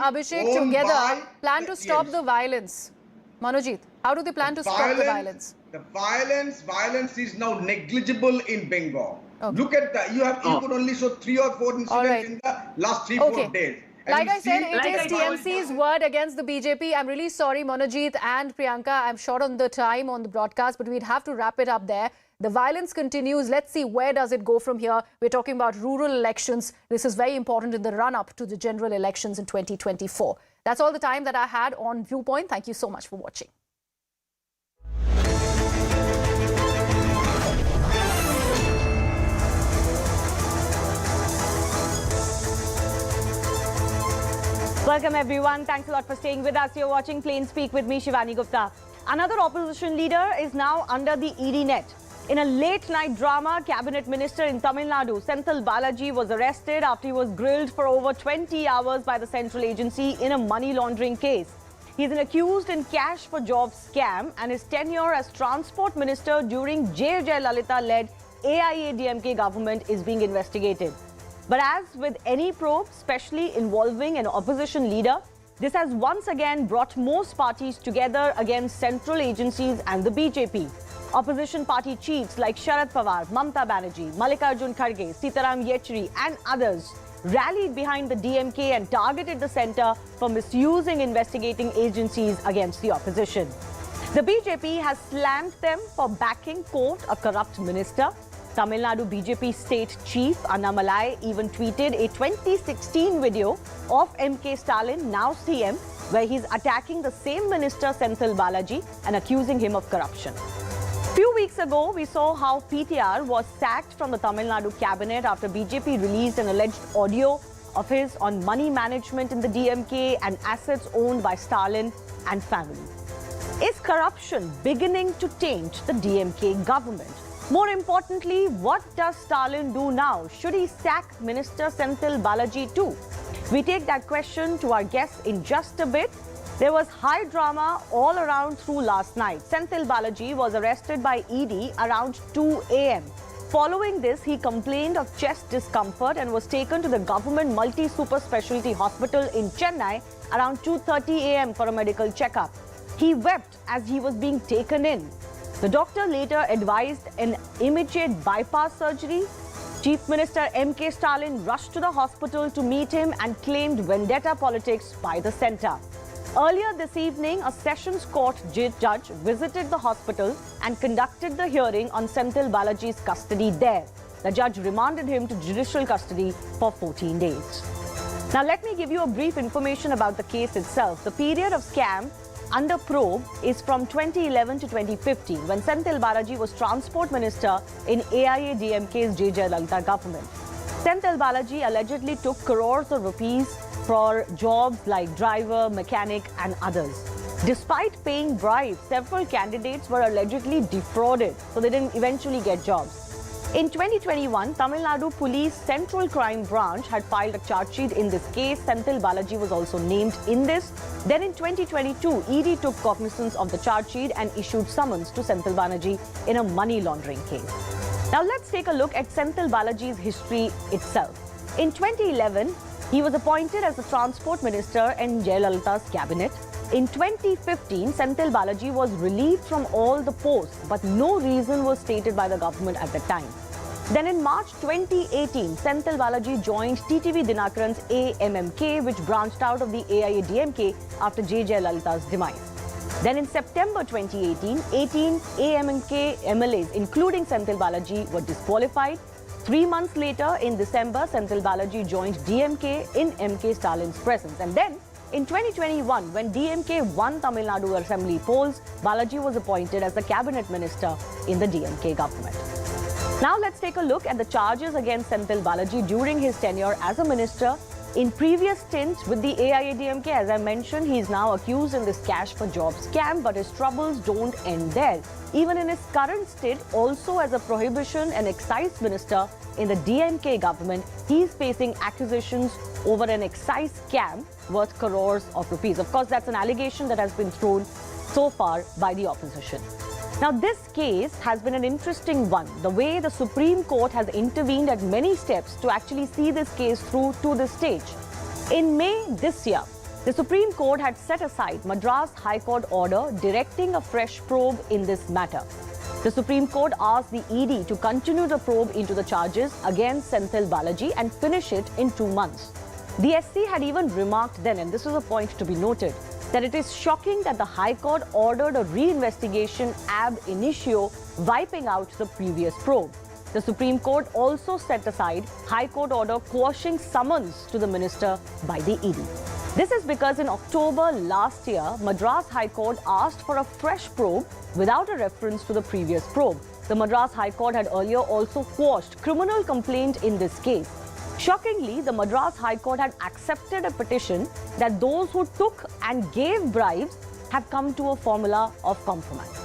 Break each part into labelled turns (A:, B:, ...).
A: Abhishek together plan to stop the violence? Manojit, how do they plan to stop the violence?
B: The violence is now negligible in Bengal.
A: Okay.
B: Look at that. You could only show 3 or 4 incidents in the last 3-4 days. And
A: Like I said, it is TMC's word against the BJP. I'm really sorry, Manojit and Priyanka. I'm short on the time on the broadcast, but we'd have to wrap it up there. The violence continues. Let's see where does it go from here. We're talking about rural elections. This is very important in the run-up to the general elections in 2024. That's all the time that I had on Viewpoint. Thank you so much for watching.
C: Welcome everyone. Thanks a lot for staying with us. You're watching Plain Speak with me, Shivani Gupta. Another opposition leader is now under the ED net. In a late-night drama, Cabinet Minister in Tamil Nadu, Senthil Balaji, was arrested after he was grilled for over 20 hours by the central agency in a money laundering case. He is accused in cash for jobs scam, and his tenure as Transport Minister during J. Lalita-led AIADMK government is being investigated. But as with any probe, especially involving an opposition leader, this has once again brought most parties together against central agencies and the BJP. Opposition party chiefs like Sharad Pawar, Mamta Banerjee, Mallikarjun Kharge, Sitaram Yechury and others rallied behind the DMK and targeted the centre for misusing investigating agencies against the opposition. The BJP has slammed them for backing, quote, a corrupt minister. Tamil Nadu BJP state chief Annamalai even tweeted a 2016 video of MK Stalin, now CM, where he's attacking the same minister Senthil Balaji and accusing him of corruption. Few weeks ago, we saw how PTR was sacked from the Tamil Nadu cabinet after BJP released an alleged audio of his on money management in the DMK and assets owned by Stalin and family. Is corruption beginning to taint the DMK government? More importantly, what does Stalin do now? Should he sack Minister Senthil Balaji too? We take that question to our guests in just a bit. There was high drama all around through last night. Senthil Balaji was arrested by ED around 2 a.m. Following this, he complained of chest discomfort and was taken to the government multi-super specialty hospital in Chennai around 2:30 a.m. for a medical checkup. He wept as he was being taken in. The doctor later advised an immediate bypass surgery. Chief Minister MK Stalin rushed to the hospital to meet him and claimed vendetta politics by the centre. Earlier this evening, a Sessions Court judge visited the hospital and conducted the hearing on Senthil Balaji's custody there. The judge remanded him to judicial custody for 14 days. Now, let me give you a brief information about the case itself. The period of scam under probe is from 2011 to 2015, when Senthil Balaji was Transport Minister in AIADMK's J. Lalita government. Senthil Balaji allegedly took crores of rupees for jobs like driver, mechanic and others. Despite paying bribes, several candidates were allegedly defrauded, so they didn't eventually get jobs. In 2021, Tamil Nadu Police Central Crime Branch had filed a charge sheet in this case. Senthil Balaji was also named in this. Then in 2022, ED took cognizance of the charge sheet and issued summons to Senthil Balaji in a money laundering case. Now let's take a look at Senthil Balaji's history itself. In 2011, he was appointed as the Transport Minister in Jayalalitha's cabinet. In 2015, Senthil Balaji was relieved from all the posts, but no reason was stated by the government at the time. Then in March 2018, Senthil Balaji joined TTV Dinakaran's AMMK, which branched out of the AIADMK after J. Lalita's demise. Then in September 2018, 18 AMMK MLAs, including Senthil Balaji, were disqualified. 3 months later, in December, Senthil Balaji joined DMK in MK Stalin's presence. And then, in 2021, when DMK won Tamil Nadu Assembly polls, Balaji was appointed as the Cabinet Minister in the DMK government. Now let's take a look at the charges against Senthil Balaji during his tenure as a minister. In previous stints with the AIADMK, as I mentioned, he is now accused in this cash for jobs scam, but his troubles don't end there. Even in his current stint, also as a prohibition and excise minister in the DMK government, he is facing accusations over an excise scam worth crores of rupees. Of course, that's an allegation that has been thrown so far by the opposition. Now, this case has been an interesting one. The way the Supreme Court has intervened at many steps to actually see this case through to this stage. In May this year, The Supreme Court had set aside Madras High Court order directing a fresh probe in this matter. The Supreme Court asked the ED to continue the probe into the charges against Senthil Balaji and finish it in 2 months. The SC had even remarked then, and this is a point to be noted, that it is shocking that the High Court ordered a reinvestigation ab initio, wiping out the previous probe. The Supreme Court also set aside High Court order quashing summons to the minister by the ED. This is because in October last year, Madras High Court asked for a fresh probe without a reference to the previous probe. The Madras High Court had earlier also quashed criminal complaint in this case. Shockingly, the Madras High Court had accepted a petition that those who took and gave bribes have come to a formula of compromise.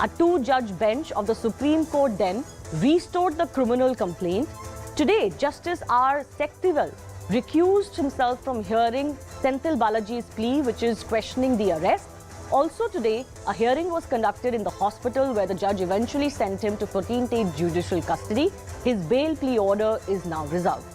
C: A 2-judge bench of the Supreme Court then restored the criminal complaint. Today, Justice R. Sektival recused himself from hearing Senthil Balaji's plea, which is questioning the arrest. Also today, a hearing was conducted in the hospital where the judge eventually sent him to 14-day judicial custody. His bail plea order is now resolved.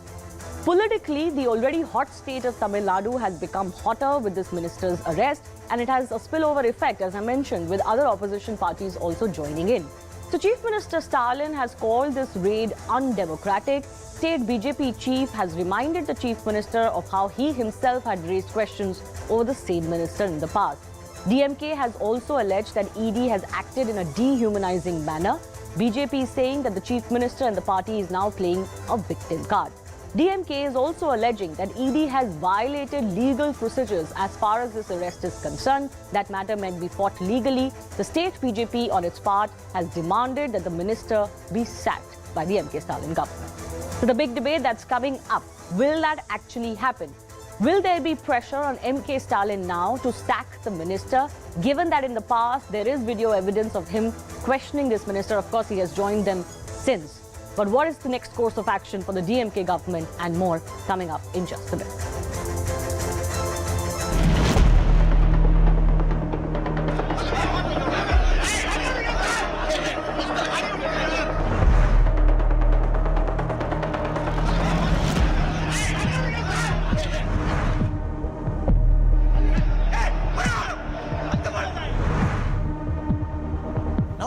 C: Politically, the already hot state of Tamil Nadu has become hotter with this minister's arrest, and it has a spillover effect, as I mentioned, with other opposition parties also joining in. So Chief Minister Stalin has called this raid undemocratic. State BJP chief has reminded the Chief Minister of how he himself had raised questions over the same minister in the past. DMK has also alleged that ED has acted in a dehumanizing manner. BJP is saying that the Chief Minister and the party is now playing a victim card. DMK is also alleging that ED has violated legal procedures as far as this arrest is concerned. That matter might be fought legally. The state BJP, on its part, has demanded that the minister be sacked by the MK Stalin government. So the big debate that's coming up, will that actually happen? Will there be pressure on MK Stalin now to sack the minister, given that in the past there is video evidence of him questioning this minister? Of course, he has joined them since. But what is the next course of action for the DMK government, and more coming up in just a bit.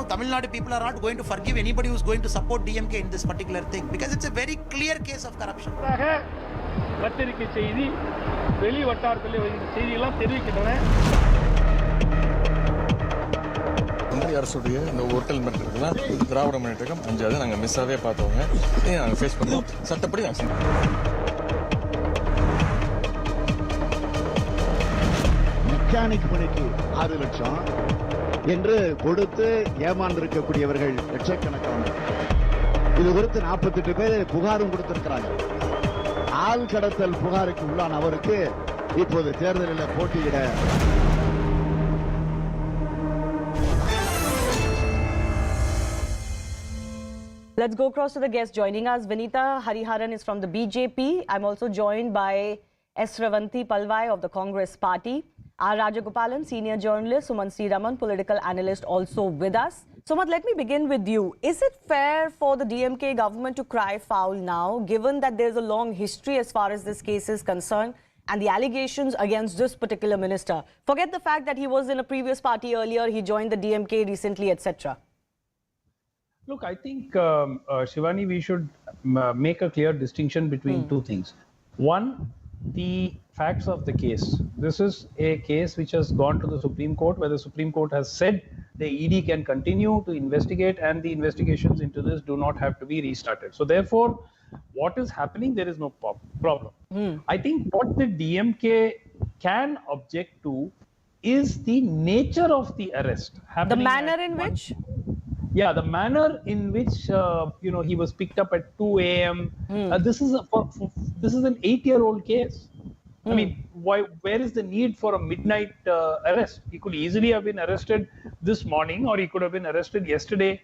D: Tamil Nadu people are not going to forgive anybody who is going to support DMK in this particular thing, because it's a very clear case of corruption.
E: பத்திரிகை செய்தி வெளி வட்டாரத்தில் செய்தியெல்லாம் தெரிவிக்கின்றன.
F: இந்திய அரசுடைய இந்த hotel மெட்ரிக்லாம் திராவிட முன்னேற்றம் 5வது நாங்கள் மிஸ்ஸாகவே பார்த்தவங்க நாங்கள் ஃபேஸ் பண்ணுவோம். சட்டப்படி நாங்கள்
G: மெக்கானிக் பணிக்கு 6 லட்சம் என்று கொடுத்து ஏமாந்திருக்கக்கூடியவர்கள் லட்சக்கணக்கான. இது குறித்து 48 பேர் புகாரும் கொடுத்திருக்கிறாங்க. ஆள் கடத்தல் புகாருக்கு உள்ளான அவருக்கு இப்போது தேர்தலில் போட்டியிட
C: Let's go across to the guests joining us. Vinita Hariharan is from the BJP. I'm also joined by S. Ravanthi Palwai of the Congress Party. R. Rajagopalan, senior journalist, Suman C. Raman, political analyst, also with us. Suman, let me begin with you. Is it fair for the DMK government to cry foul now, given that there's a long history as far as this case is concerned and the allegations against this particular minister? Forget the fact that he was in a previous party earlier, he joined the DMK recently, etc.
E: Look, I think, Shivani, we should make a clear distinction between two things. One, the facts of the case. This is a case which has gone to the Supreme Court, where the Supreme Court has said the ED can continue to investigate and the investigations into this do not have to be restarted. So therefore, what is happening, there is no problem. I think what the DMK can object to is the nature of the arrest.
C: The manner in which?
E: Yeah, the manner in which he was picked up at 2 a.m. This is an 8-year-old case. I mean, where is the need for a midnight arrest? He could easily have been arrested this morning, or he could have been arrested yesterday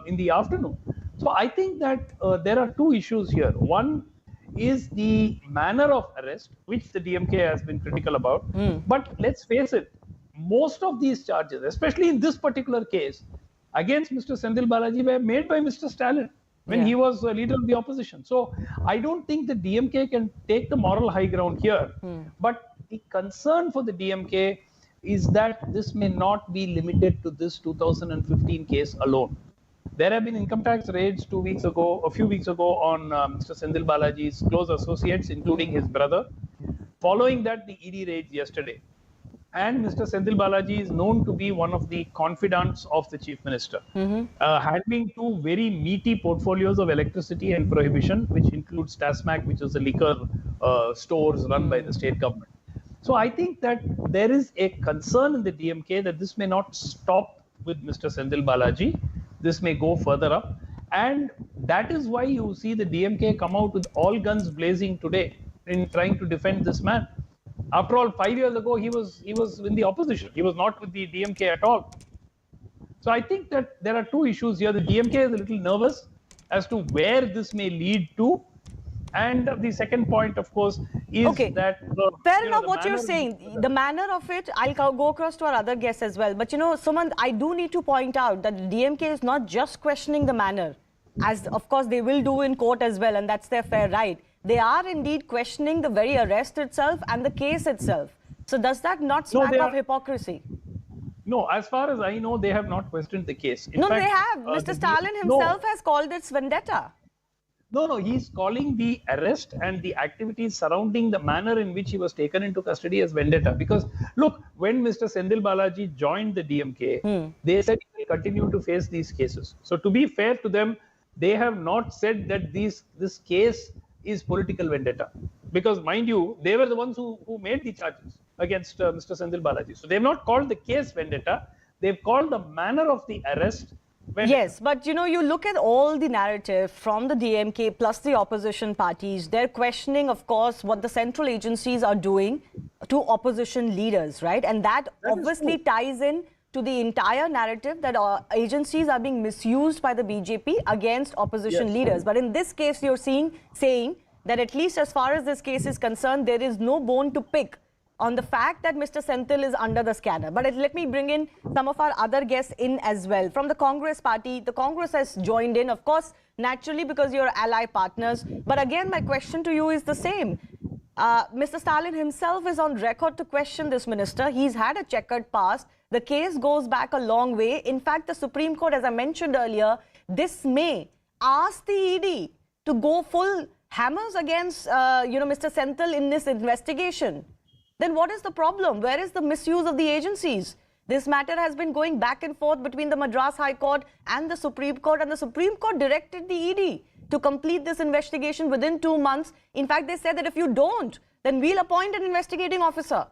E: in the afternoon. So I think that there are two issues here. One is the manner of arrest, which the DMK has been critical about. But let's face it, most of these charges, especially in this particular case, against Mr. Senthil Balaji, were made by Mr. Stalin when he was leader of the opposition. So I don't think the DMK can take the moral high ground here. But the concern for the DMK is that this may not be limited to this 2015 case alone. There have been income tax raids a few weeks ago on Mr. Senthil Balaji's close associates, including his brother. Following that, the ED raids yesterday. And Mr. Senthil Balaji is known to be one of the confidants of the Chief Minister, handling two very meaty portfolios of electricity and prohibition, which includes TASMAC, which is the liquor stores run by the state government. So I think that there is a concern in the DMK that this may not stop with Mr. Senthil Balaji. This may go further up. And that is why you see the DMK come out with all guns blazing today in trying to defend this man. After all, 5 years ago, he was in the opposition. He was not with the DMK at all. So I think that there are two issues here. The DMK is a little nervous as to where this may lead to. And the second point, of course, is that...
C: Fair enough what you're saying. The manner of it, I'll go across to our other guests as well. But, Sumant, I do need to point out that the DMK is not just questioning the manner, as, of course, they will do in court as well, and that's their fair right. They are indeed questioning the very arrest itself and the case itself. So does that not smack of hypocrisy?
E: No, as far as I know, they have not questioned the case. In
C: fact, they have. Mr. Stalin himself has called it vendetta.
E: No, he's calling the arrest and the activities surrounding the manner in which he was taken into custody as vendetta. Because, look, when Mr. Senthil Balaji joined the DMK, they said he will continue to face these cases. So to be fair to them, they have not said that this case is political vendetta, because mind you, they were the ones who made the charges against Mr. Senthil Balaji. So they have not called the case vendetta, they've called the manner of the arrest vendetta.
C: Yes, but you look at all the narrative from the DMK plus the opposition parties, they're questioning, of course, what the central agencies are doing to opposition leaders, right? And that obviously ties in to the entire narrative that agencies are being misused by the BJP against opposition leaders. But in this case, you're saying that at least as far as this case is concerned, there is no bone to pick on the fact that Mr. Senthil is under the scanner. But let me bring in some of our other guests in as well. From the Congress party, the Congress has joined in, of course, naturally because you're ally partners. But again, my question to you is the same. Mr. Stalin himself is on record to question this minister. He's had a checkered past. The case goes back a long way. In fact, the Supreme Court, as I mentioned earlier, this May asked the ED to go full hammers against, Mr. Senthil in this investigation. Then what is the problem? Where is the misuse of the agencies? This matter has been going back and forth between the Madras High Court and the Supreme Court, and the Supreme Court directed the ED to complete this investigation within 2 months. In fact, they said that if you don't, then we'll appoint an investigating officer.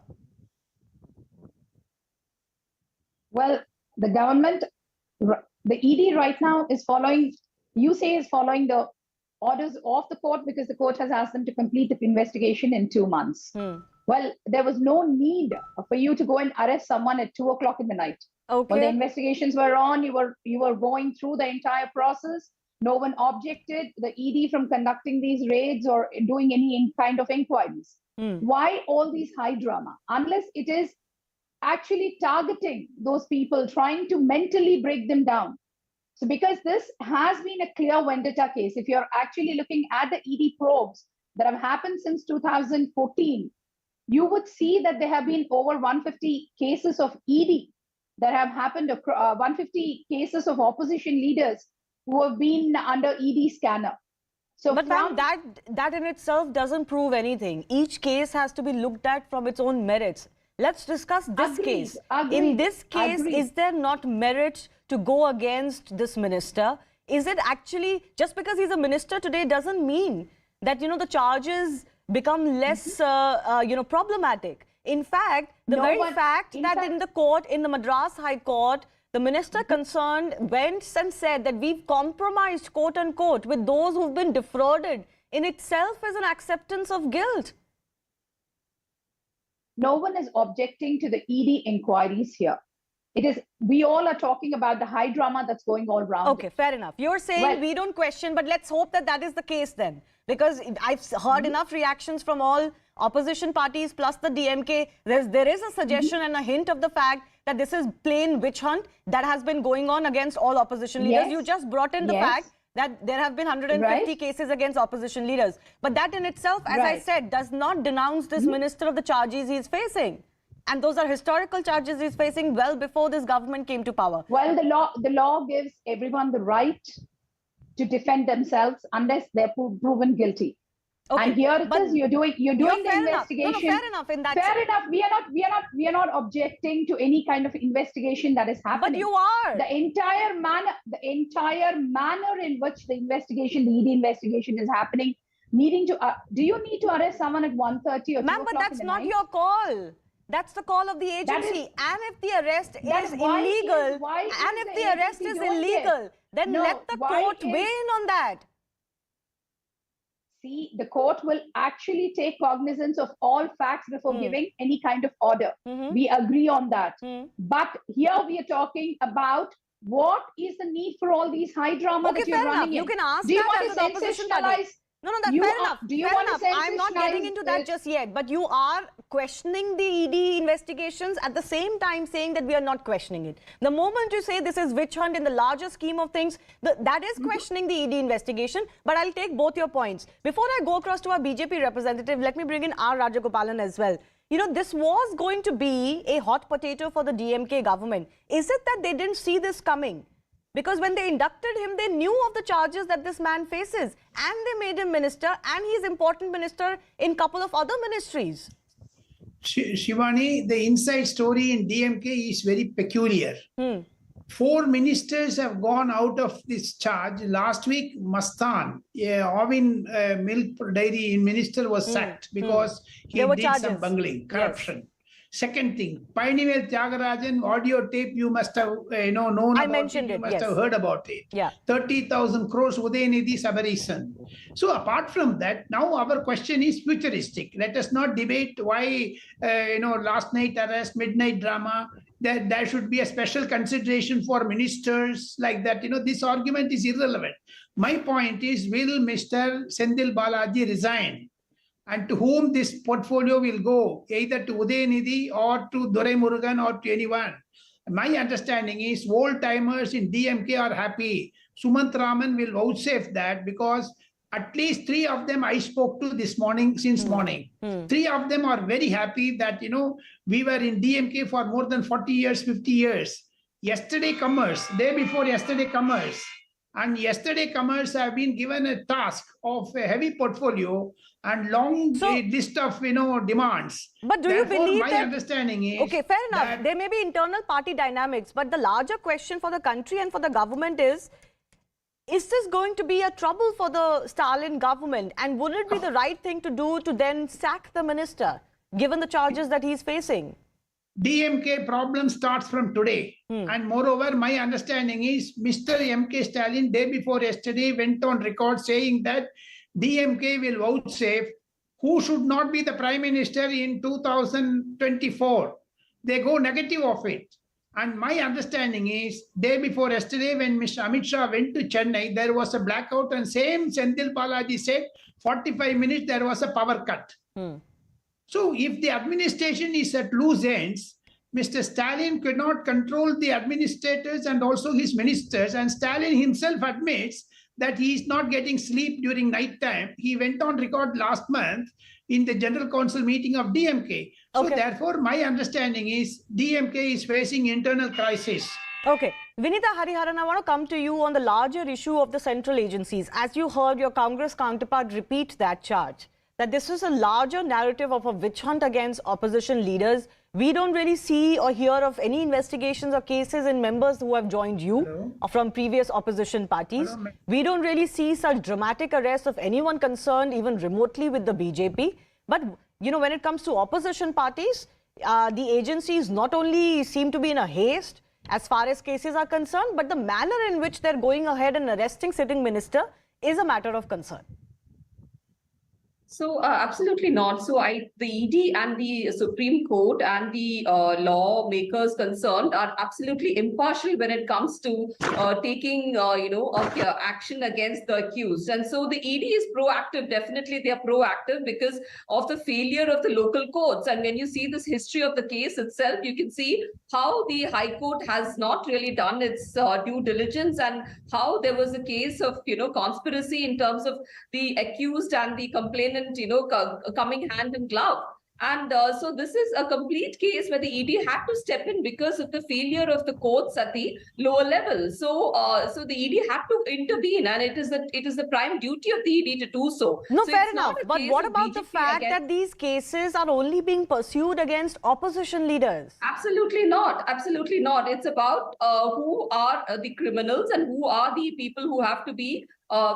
H: Well, the government, the ED right now is following, is following the orders of the court because the court has asked them to complete the investigation in 2 months. Well, there was no need for you to go and arrest someone at 2 o'clock in the night. When the investigations were on, you were going through the entire process. No one objected the ED from conducting these raids or doing any kind of inquiries. Why all these high drama? Unless it is actually targeting those people, trying to mentally break them down. So because this has been a clear vendetta case, if you're actually looking at the ED probes that have happened since 2014, you would see that there have been over 150 cases of ED that have happened, 150 cases of opposition leaders who have been under ED scanner. So
C: but ma'am, that in itself doesn't prove anything. Each case has to be looked at from its own merits. Let's discuss this case. In this case, is there not merit to go against this minister? Is it actually, just because he's a minister today doesn't mean that, the charges become less, problematic. In fact, the very fact that in the court, in the Madras High Court, the minister concerned went and said that we've compromised, quote unquote, with those who've been defrauded, in itself is an acceptance of guilt.
H: No one is objecting to the ED inquiries here. It is, we all are talking about the high drama that's going all around.
C: Okay, fair enough. You're saying we don't question, but let's hope that that is the case then. Because I've heard enough reactions from all opposition parties plus the DMK. There is a suggestion and a hint of the fact that this is plain witch hunt that has been going on against all opposition leaders. You just brought in the fact that there have been 150
H: Right.
C: cases against opposition leaders. But that in itself, as I
H: Right.
C: said, does not denounce this minister of the charges he is facing. And those are historical charges he's facing well before this government came to power.
H: Well, the law gives everyone the right to defend themselves unless they're proven guilty.
C: Okay,
H: And here it
C: but
H: is, you're doing the
C: fair enough. No,
H: investigation.
C: fair enough in that
H: Fair
C: sense.
H: enough. We are not objecting to any kind of investigation that is happening.
C: But you are.
H: The entire manner in which the ED investigation is happening, needing to do you need to arrest someone at 1:30 or 2
C: Ma'am,
H: o'clock
C: but that's
H: in the
C: not
H: night?
C: your call. That's the call of the
H: That
C: agency.
H: is-
C: And if the arrest
H: that
C: is
H: why is-
C: illegal,
H: why is
C: and if
H: the
C: the arrest
H: agency
C: is
H: doing it?
C: illegal, then
H: No,
C: let the
H: why
C: court
H: is-
C: weigh in on that.
H: See, the court will actually take cognizance of all facts before giving any kind of order. We agree on that. But here we are talking about what is the need for all these high drama
C: Okay,
H: that you're
C: fair enough.
H: running
C: You
H: in.
C: can ask
H: Do you
C: that
H: want
C: as
H: to
C: an opposition party.
H: sensationalize?
C: No, that's
H: You
C: fair
H: are-
C: enough.
H: do you
C: Fair
H: want to
C: enough. I'm not getting
H: sensationalize
C: into that
H: it?
C: just yet. But you are questioning the ED investigations at the same time saying that we are not questioning it. The moment you say this is witch hunt in the larger scheme of things, that is questioning the ED investigation. But I'll take both your points. Before I go across to our BJP representative, let me bring in R. Rajagopalan as well. You know, this was going to be a hot potato for the DMK government. Is it that they didn't see this coming? Because when they inducted him, they knew of the charges that this man faces. And they made him minister, and he's important minister in a couple of other ministries.
I: Shivani, the inside story in DMK is very peculiar. 4 ministers have gone out of this charge. Last week, Mastan, Ovin Milk Dairy Minister was sacked because he
C: There were
I: did
C: charges.
I: some bungling, corruption. Second thing, Painivel Tyagarajan audio tape, you must have known
C: I
I: about
C: mentioned
I: it. You
C: it,
I: must
C: yes.
I: have heard about it.
C: Yeah.
I: 30,000 crores Udayanidhi Sabareesan. So apart from that, now our question is futuristic. Let us not debate why, last night arrest, midnight drama, that there should be a special consideration for ministers like that. This argument is irrelevant. My point is, will Mr. Senthil Balaji resign? And to whom this portfolio will go, either to Udayanidhi or to Durai Murugan or to anyone. My understanding is old-timers in DMK are happy. Sumant Raman will vouchsafe that because at least 3 of them I spoke to this morning, since morning. 3 of them are very happy that, we were in DMK for more than 40 years, 50 years. Yesterday comers, day before yesterday comers. And yesterday comers have been given a task of a heavy portfolio and long list of demands.
C: But do you believe
I: my
C: that...
I: understanding is...
C: Okay, fair enough.
I: that-
C: There may be internal party dynamics, but the larger question for the country and for the government is this going to be a trouble for the Stalin government? And would it be the right thing to do to then sack the minister, given the charges that he's facing?
I: DMK problem starts from today. And moreover, my understanding is Mr. MK Stalin, day before yesterday, went on record saying that DMK will vouchsafe who should not be the Prime Minister in 2024. They go negative of it. And my understanding is, day before yesterday, when Mr. Amit Shah went to Chennai, there was a blackout and same Senthil Balaji said, 45 minutes, there was a power cut. So if the administration is at loose ends, Mr. Stalin could not control the administrators and also his ministers. And Stalin himself admits that he is not getting sleep during night time. He went on record last month in the General Council meeting of DMK. So therefore, my understanding is DMK is facing internal crisis.
C: Okay. Vinita Hariharan, I want to come to you on the larger issue of the central agencies. As you heard your Congress counterpart repeat that charge, that this is a larger narrative of a witch hunt against opposition leaders. We don't really see or hear of any investigations or cases in members who have joined you or from previous opposition parties. We don't really see such dramatic arrests of anyone concerned even remotely with the BJP. But, when it comes to opposition parties, the agencies not only seem to be in a haste as far as cases are concerned, but the manner in which they're going ahead and arresting sitting minister is a matter of concern.
J: So absolutely not. So the ED and the Supreme Court and the lawmakers concerned are absolutely impartial when it comes to taking action against the accused. And so the ED is proactive. Definitely, they are proactive because of the failure of the local courts. And when you see this history of the case itself, you can see how the High Court has not really done its due diligence, and how there was a case of conspiracy in terms of the accused and the complainant coming hand in glove. And so this is a complete case where the ED had to step in because of the failure of the courts at the lower level. So the ED had to intervene, and it is the prime duty of the ED to do so.
C: No,
J: so
C: fair enough. But what about the fact that these cases are only being pursued against opposition leaders?
J: Absolutely not. Absolutely not. It's about who are the criminals and who are the people who have to be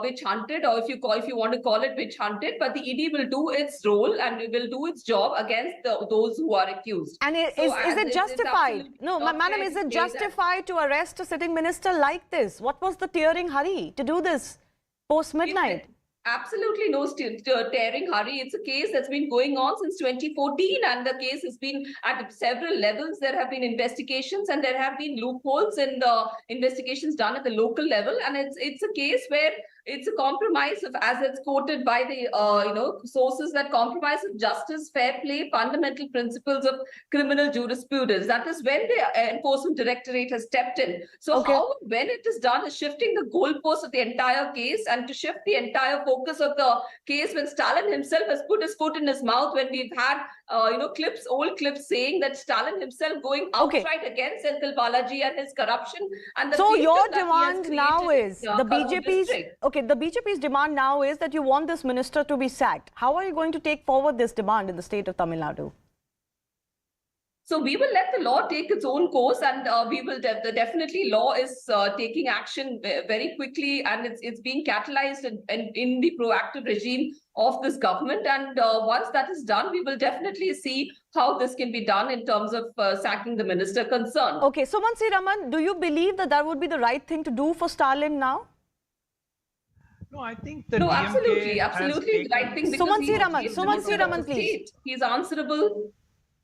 J: witch hunted, or if you want to call it witch hunted. But the ED will do its role and it will do its job against those who are accused.
C: And is it justified? No, madam, is it justified to arrest a sitting minister like this? What was the tearing hurry to do this post midnight?
J: Absolutely no tearing hurry. It's a case that's been going on since 2014, and the case has been at several levels. There have been investigations, and there have been loopholes in the investigations done at the local level. And it's a case where it's a compromise of, as it's quoted by the sources, that compromise of justice, fair play, fundamental principles of criminal jurisprudence. That is when the Enforcement Directorate has stepped in. So how, when it is done, is shifting the goalpost of the entire case, and to shift the entire focus of the case when Stalin himself has put his foot in his mouth, when we've had old clips saying that Stalin himself going outright against Senthil Balaji and his corruption. And
C: so your demand now is the BJP's demand now is that you want this minister to be sacked. How are you going to take forward this demand in the state of Tamil Nadu?
J: So we will let the law take its own course, and we will definitely law is taking action very quickly, and it's being catalyzed in the proactive regime of this government. And once that is done, we will definitely see how this can be done in terms of sacking the minister concerned.
C: Okay, so Suman Raman, do you believe that that would be the right thing to do for Stalin now?
E: No, I think the
J: DMK absolutely the right thing.
C: Suman Raman, please.
J: He's answerable.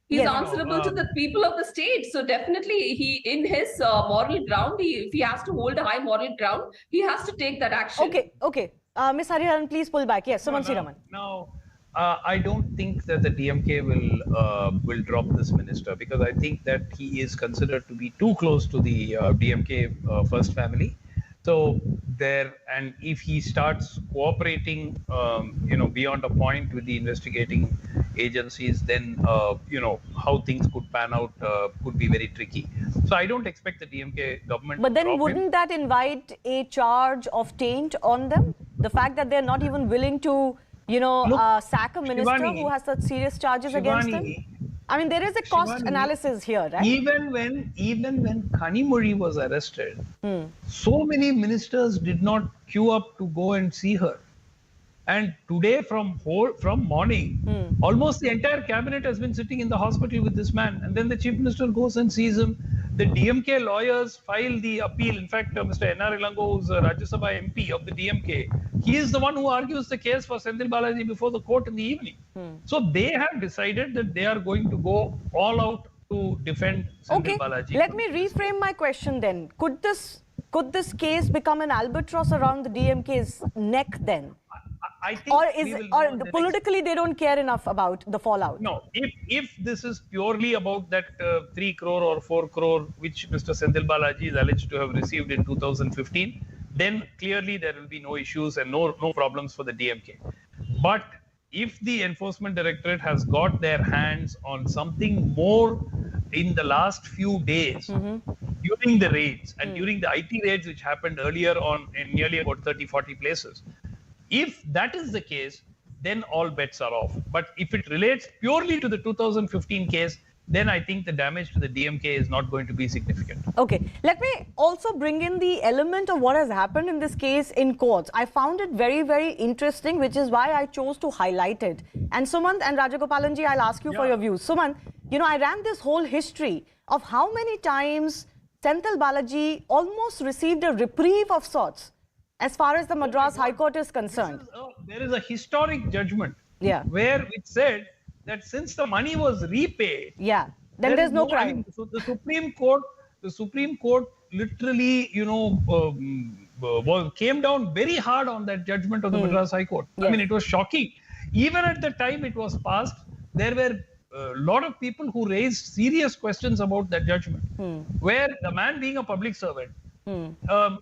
J: He's answerable to the people of the state. So definitely, he, in his moral ground, if he has to hold a high moral ground, he has to take that action.
C: Okay. Ms. Hariharan, please pull back. Yes, Suman Raman.
E: No, I don't think that the DMK will drop this minister, because I think that he is considered to be too close to the DMK first family. So and if he starts cooperating, beyond a point with the investigating agencies, then how things could pan out could be very tricky. So I don't expect the DMK government.
C: But then wouldn't that invite a charge of taint on them? The fact that they're not even willing to, sack a minister who has such serious charges against them. I mean, there is a cost analysis here, right?
E: Even when Kanimozhi was arrested, so many ministers did not queue up to go and see her. And today, from morning, almost the entire cabinet has been sitting in the hospital with this man. And then the chief minister goes and sees him. The DMK lawyers file the appeal. In fact, Mr. N.R. Ilango, who's a Rajya Sabha MP of the DMK, he is the one who argues the case for Senthil Balaji before the court in the evening. So they have decided that they are going to go all out to defend Senthil Balaji.
C: Let me reframe my question then. Could this case become an albatross around the DMK's neck then?
E: I think
C: politically they don't care enough about the fallout?
E: No, if this is purely about that 3 crore or 4 crore which Mr. Senthil Balaji is alleged to have received in 2015, then clearly there will be no issues and no problems for the DMK. But if the Enforcement Directorate has got their hands on something more in the last few days, during the raids and during the IT raids which happened earlier on in nearly about 30-40 places, if that is the case, then all bets are off. But if it relates purely to the 2015 case, then I think the damage to the DMK is not going to be significant.
C: Okay. Let me also bring in the element of what has happened in this case in courts. I found it very, very interesting, which is why I chose to highlight it. And Sumant and Rajagopalanji, I'll ask you for your views. Sumant, I ran this whole history of how many times Senthil Balaji almost received a reprieve of sorts as far as the Madras High Court is concerned.
E: There is a historic judgment
C: Yeah.
E: where it said that since the money was repaid,
C: Yeah. Then
E: there
C: there's
E: is
C: no
E: I
C: crime.
E: mean, so the Supreme Court literally, came down very hard on that judgment of the Madras High Court. I
C: Yes.
E: mean, it was shocking. Even at the time it was passed, there were a lot of people who raised serious questions about that judgment, where the man being a public servant,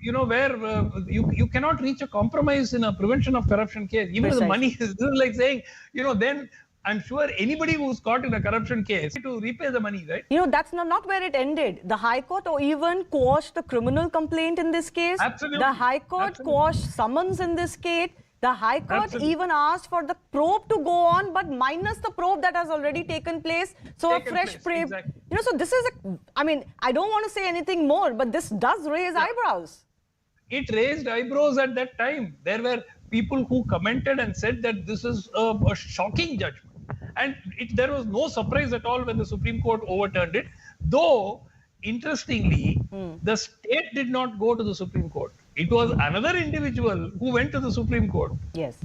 E: you cannot reach a compromise in a prevention of corruption case. Even if the money is like saying, then I'm sure anybody who's caught in a corruption case to repay the money, right?
C: That's not where it ended. The High Court or even quashed the criminal complaint in this case.
E: Absolutely.
C: The High Court quashed summons in this case. The High Court even asked for the probe to go on, but minus the probe that has already taken place. So a fresh probe.
E: Exactly.
C: So this is I don't want to say anything more, but this does raise eyebrows.
E: It raised eyebrows at that time. There were people who commented and said that this is a shocking judgment. And there was no surprise at all when the Supreme Court overturned it. Though, interestingly, the state did not go to the Supreme Court. It was another individual who went to the Supreme Court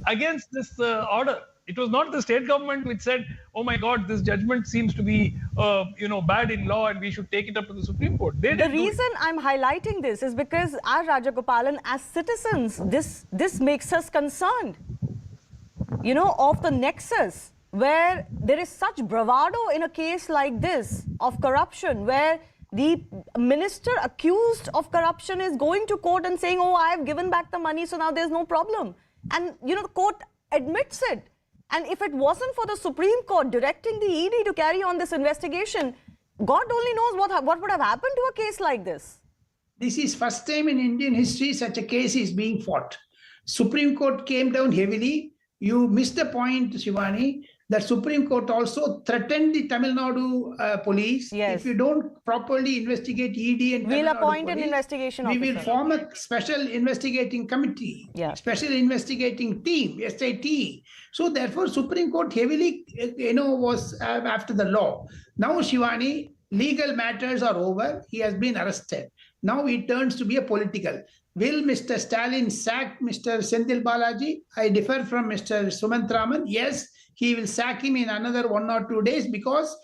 E: against this order. It was not the state government which said, oh my God, this judgment seems to be, bad in law and we should take it up to the Supreme Court. The
C: reason I'm highlighting this is because as Rajagopalan, as citizens, this makes us concerned, of the nexus where there is such bravado in a case like this of corruption, where the minister accused of corruption is going to court and saying, oh, I have given back the money, so now there's no problem. And, the court admits it. And if it wasn't for the Supreme Court directing the ED to carry on this investigation, God only knows what would have happened to a case like this.
I: This is first time in Indian history such a case is being fought. Supreme Court came down heavily. You missed the point, Shivani. The Supreme Court also threatened the Tamil Nadu police.
C: Yes.
I: If you don't properly investigate ED and
C: we'll
I: Tamil Nadu
C: appoint
I: police,
C: an investigation
I: we
C: officer.
I: will form a special investigating committee, special investigating team, SIT. So therefore, Supreme Court heavily, was after the law. Now, Shivani, legal matters are over. He has been arrested. Now it turns to be a political. Will Mr. Stalin sack Mr. Senthil Balaji? I differ from Mr. Sumantraman. Yes, he will sack him in another 1 or 2 days because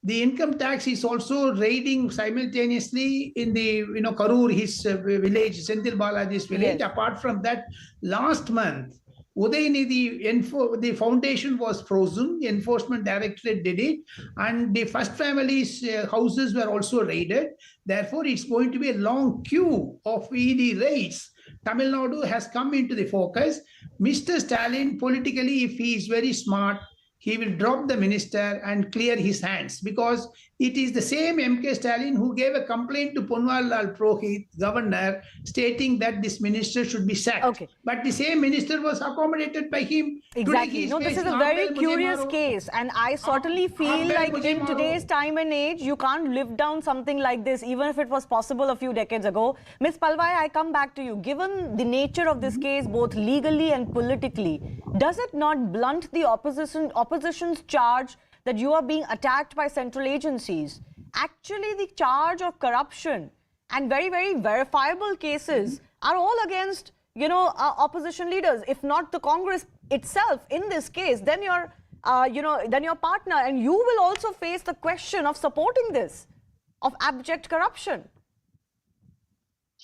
I: the income tax is also raiding simultaneously in the Karur, his village, Senthil Balaji's village. Apart from that, last month, Udayanidhi, the foundation was frozen. The Enforcement Directorate did it, and the first family's houses were also raided. Therefore, it's going to be a long queue of ED raids. Tamil Nadu has come into the focus. Mr. Stalin, politically, if he is very smart, he will drop the minister and clear his hands, because it is the same MK Stalin who gave a complaint to Ponwalal Purohit, governor, stating that this minister should be sacked.
C: Okay.
I: But the same minister was accommodated by him.
C: Exactly. This is a very curious case, and I certainly feel like in today's time and age, you can't live down something like this, even if it was possible a few decades ago. Ms. Palwai, I come back to you. Given the nature of this case, both legally and politically, does it not blunt the opposition's charge that you are being attacked by central agencies? Actually, the charge of corruption and very, very verifiable cases are all against, opposition leaders. If not the Congress itself in this case, then your partner, and you will also face the question of supporting this, of abject corruption.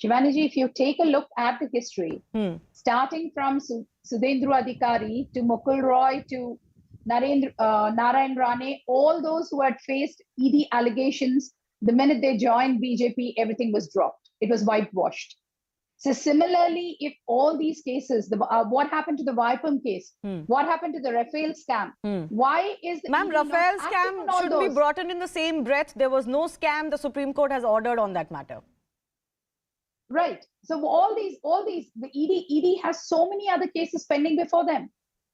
H: Shivaniji, if you take a look at the history, starting from Sudhendru Adhikari to Mukul Roy to Narayan Rane, all those who had faced ED allegations, the minute they joined BJP, everything was dropped. It was whitewashed. So similarly, if all these cases, what happened to the Vipum case? What happened to the Rafale scam? Why is the
C: Ma'am, Rafale scam should be brought in the same breath. There was no scam. The Supreme Court has ordered on that matter.
H: Right. So all these, the ED has so many other cases pending before them.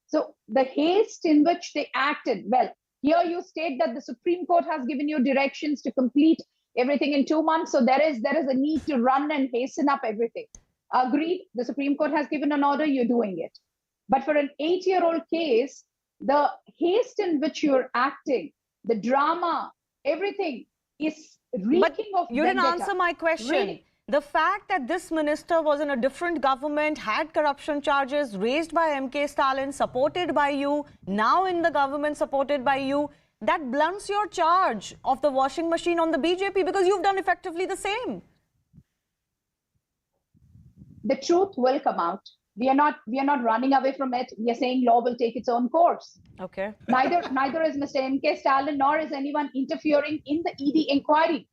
H: So the haste in which they acted, well, here you state that the Supreme Court has given you directions to complete everything in 2 months. So there is a need to run and hasten up everything. Agreed. The Supreme Court has given an order, you're doing it. But for an 8-year-old case, the haste in which you're acting, the drama, everything is reeking of
C: you didn't
H: vendetta.
C: answer my question.
H: Really?
C: The fact that this minister was in a different government, had corruption charges raised by MK Stalin, supported by you, now in the government supported by you, that blunts your charge of the washing machine on the BJP because you've done effectively the same.
H: The truth will come out. We are not running away from it. We are saying law will take its own course.
C: Okay.
H: Neither is Mr. MK Stalin nor is anyone interfering in the ED inquiry.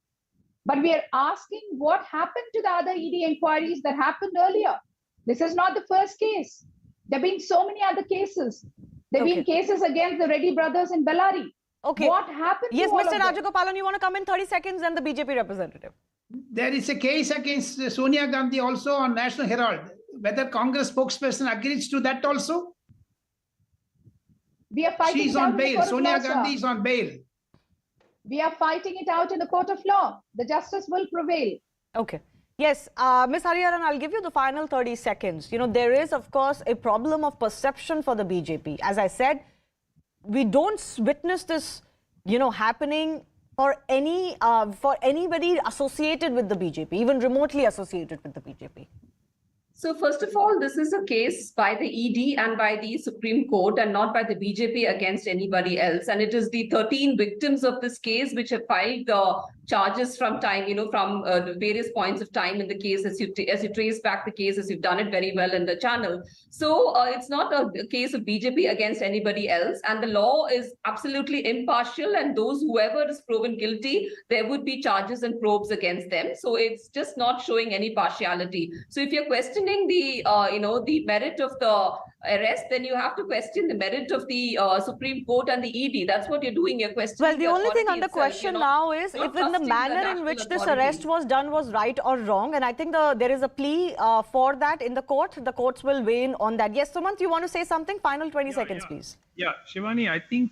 H: But we are asking what happened to the other ED inquiries that happened earlier. This is not the first case. There have been so many other cases. There have been cases against the Reddy brothers in Bellary.
C: Okay.
H: What happened
C: Yes,
H: to all
C: Mr.
H: of them?
C: Rajagopalan, you want to come in 30 seconds and the BJP representative.
I: There is a case against Sonia Gandhi also on National Herald. Whether Congress spokesperson agrees to that also?
H: We are fighting
I: She's
H: it out
I: on
H: in the
I: bail.
H: court of
I: Sonia
H: law, sir.
I: Gandhi is on bail.
H: We are fighting it out in the court of law. The justice will prevail.
C: Okay. Yes, Ms. Hariharan, I'll give you the final 30 seconds. You know, there is, of course, a problem of perception for the BJP. As I said, we don't witness this, happening for anybody associated with the BJP, even remotely associated with the BJP.
J: So first of all, this is a case by the ED and by the Supreme Court and not by the BJP against anybody else. And it is the 13 victims of this case which have filed charges from time, from the various points of time in the case as you trace back the case, as you've done it very well in the channel. So it's not a case of BJP against anybody else. And the law is absolutely impartial. And whoever is proven guilty, there would be charges and probes against them. So it's just not showing any partiality. So if you're questioning the merit of the arrest, then you have to question the merit of the Supreme Court and the ED. That's what you're doing. You're questioning.
C: Well, the only thing under question now is if in the manner in which this arrest was done was right or wrong. And I think there is a plea for that in the court. The courts will weigh in on that. Yes, Sumant, you want to say something? Final 20 seconds, please.
E: Yeah, Shivani, I think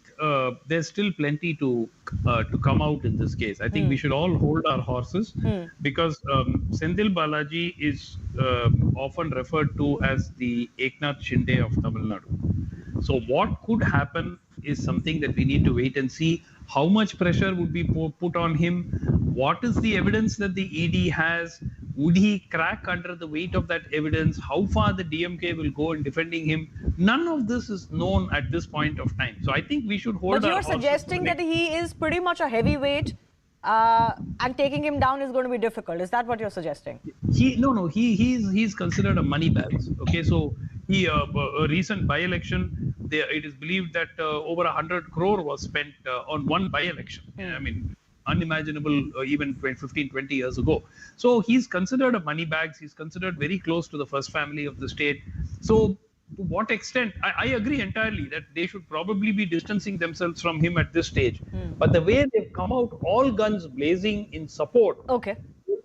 E: there's still plenty to come out in this case. I think we should all hold our horses because Senthil Balaji is often referred to as the Eknath Shinde of Tamil Nadu. So what could happen is something that we need to wait and see. How much pressure would be put on him? What is the evidence that the ED has? Would he crack under the weight of that evidence? How far the DMK will go in defending him? None of this is known at this point of time. So I think we should hold
C: But
E: our
C: you're
E: horses
C: suggesting that he is pretty much a heavyweight and taking him down is going to be difficult. Is that what you're suggesting?
E: He's considered a money bag. Okay, so a recent by-election, it is believed that over 100 crore was spent on one by-election. I mean, unimaginable even 15, 20 years ago. So he's considered a money bag. He's considered very close to the first family of the state. So to what extent, I agree entirely that they should probably be distancing themselves from him at this stage. But the way they've come out, all guns blazing in support,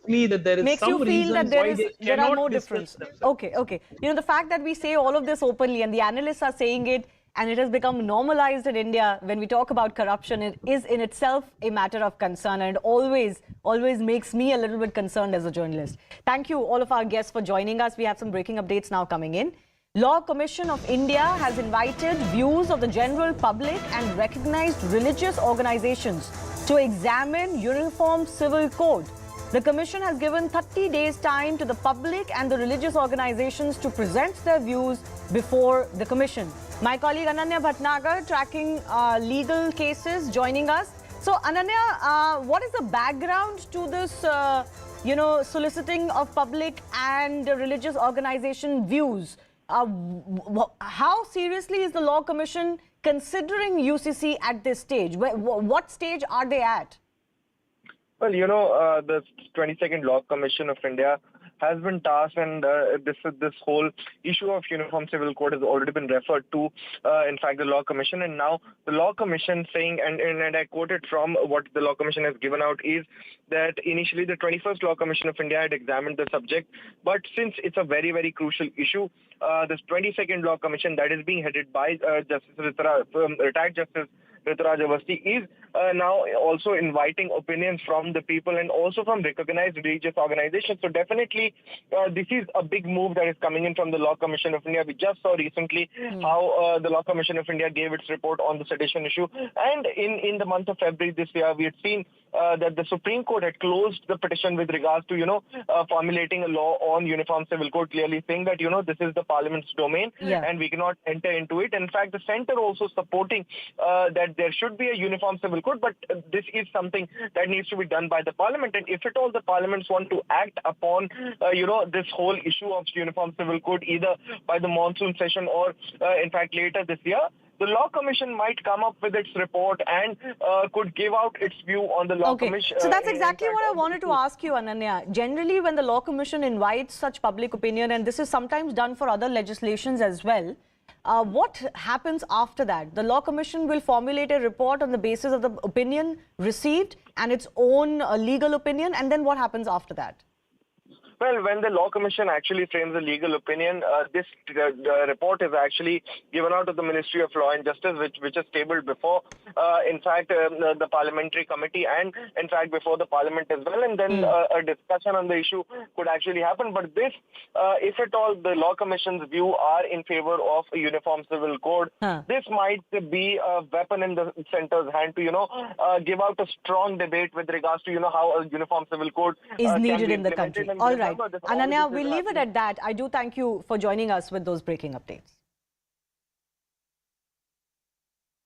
E: me that there is
C: makes
E: some
C: you feel that there are no difference. Okay. The fact that we say all of this openly and the analysts are saying it, and it has become normalized in India when we talk about corruption, it is in itself a matter of concern, and it always makes me a little bit concerned as a journalist. Thank you all of our guests for joining us. We have some breaking updates now coming in. Law Commission of India has invited views of the general public and recognized religious organizations to examine Uniform Civil Code. The Commission has given 30 days time to the public and the religious organizations to present their views before the Commission. My colleague Ananya Bhatnagar, tracking legal cases, joining us. So Ananya, what is the background to this, soliciting of public and religious organization views? How seriously is the Law Commission considering UCC at this stage? What stage are they at?
K: Well, the 22nd Law Commission of India has been tasked, and this whole issue of Uniform Civil Code has already been referred to, in fact, the Law Commission. And now the Law Commission saying, and I quoted from what the Law Commission has given out, is that initially the 21st Law Commission of India had examined the subject, but since it's a very, very crucial issue, this 22nd Law Commission that is being headed by retired Justice Rituraj Awasthi, is now also inviting opinions from the people and also from recognized religious organizations. So definitely this is a big move that is coming in from the Law Commission of India. We just saw recently how the Law Commission of India gave its report on the sedition issue. And in the month of February this year, we had seen that the Supreme Court had closed the petition with regards to, formulating a law on Uniform Civil Code, clearly saying that, this is the Parliament's domain and we cannot enter into it. In fact, the centre also supporting that there should be a Uniform Civil Code, but this is something that needs to be done by the Parliament. And if at all the Parliaments want to act upon, this whole issue of Uniform Civil Code, either by the monsoon session or, in fact, later this year, the Law Commission might come up with its report and could give out its view on the Law Commission.
C: So that's exactly what I wanted to ask you, Ananya. Generally, when the Law Commission invites such public opinion, and this is sometimes done for other legislations as well, what happens after that? The Law Commission will formulate a report on the basis of the opinion received and its own legal opinion, and then what happens after that?
K: Well, when the Law Commission actually frames a legal opinion, this report is actually given out to the Ministry of Law and Justice, which is tabled before, in fact, the Parliamentary Committee and, in fact, before the Parliament as well. And then a discussion on the issue could actually happen. But this, if at all the Law Commission's view are in favor of a Uniform Civil Code, this might be a weapon in the centre's hand to, give out a strong debate with regards to, how a Uniform Civil Code
C: is needed in the country. All right. Ananya, we'll leave it at that. I do thank you for joining us with those breaking updates.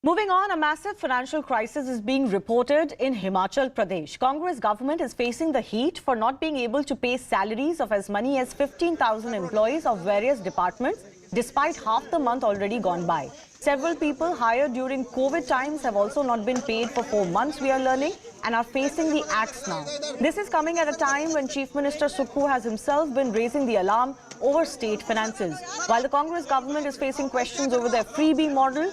C: Moving on, a massive financial crisis is being reported in Himachal Pradesh. Congress government is facing the heat for not being able to pay salaries of as many as 15,000 employees of various departments, despite half the month already gone by. Several people hired during COVID times have also not been paid for 4 months, we are learning, and are facing the axe now. This is coming at a time when Chief Minister Sukhu has himself been raising the alarm over state finances. While the Congress government is facing questions over their freebie model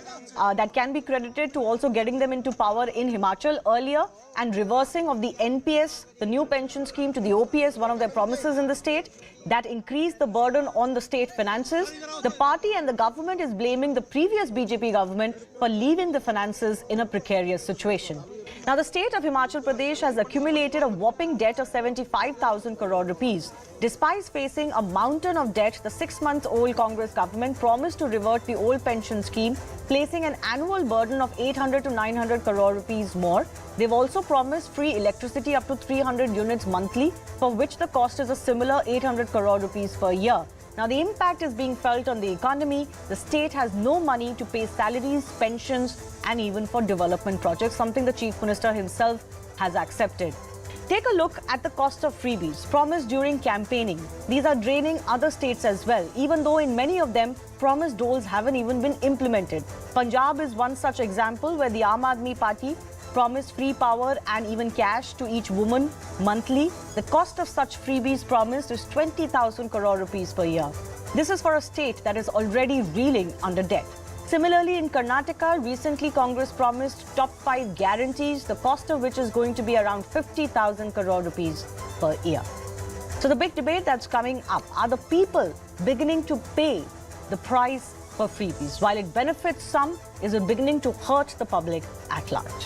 C: that can be credited to also getting them into power in Himachal earlier, and reversing of the NPS, the new pension scheme, to the OPS, one of their promises in the state, that increased the burden on the state finances. The party and the government is blaming the previous BJP government for leaving the finances in a precarious situation. Now, the state of Himachal Pradesh has accumulated a whopping debt of 75,000 crore rupees. Despite facing a mountain of debt, the 6-month-old Congress government promised to revert the old pension scheme, placing an annual burden of 800 to 900 crore rupees more. They've also promised free electricity up to 300 units monthly, for which the cost is a similar 800 crore rupees per year. Now, the impact is being felt on the economy. The state has no money to pay salaries, pensions, and even for development projects, something the Chief Minister himself has accepted. Take a look at the cost of freebies promised during campaigning. These are draining other states as well, even though in many of them, promised doles haven't even been implemented. Punjab is one such example where the Aam Aadmi Party promised free power and even cash to each woman monthly. The cost of such freebies promised is 20,000 crore rupees per year. This is for a state that is already reeling under debt. Similarly, in Karnataka, recently Congress promised top 5 guarantees, the cost of which is going to be around 50,000 crore rupees per year. So the big debate that's coming up, are the people beginning to pay the price for freebies? While it benefits some, is it beginning to hurt the public at large?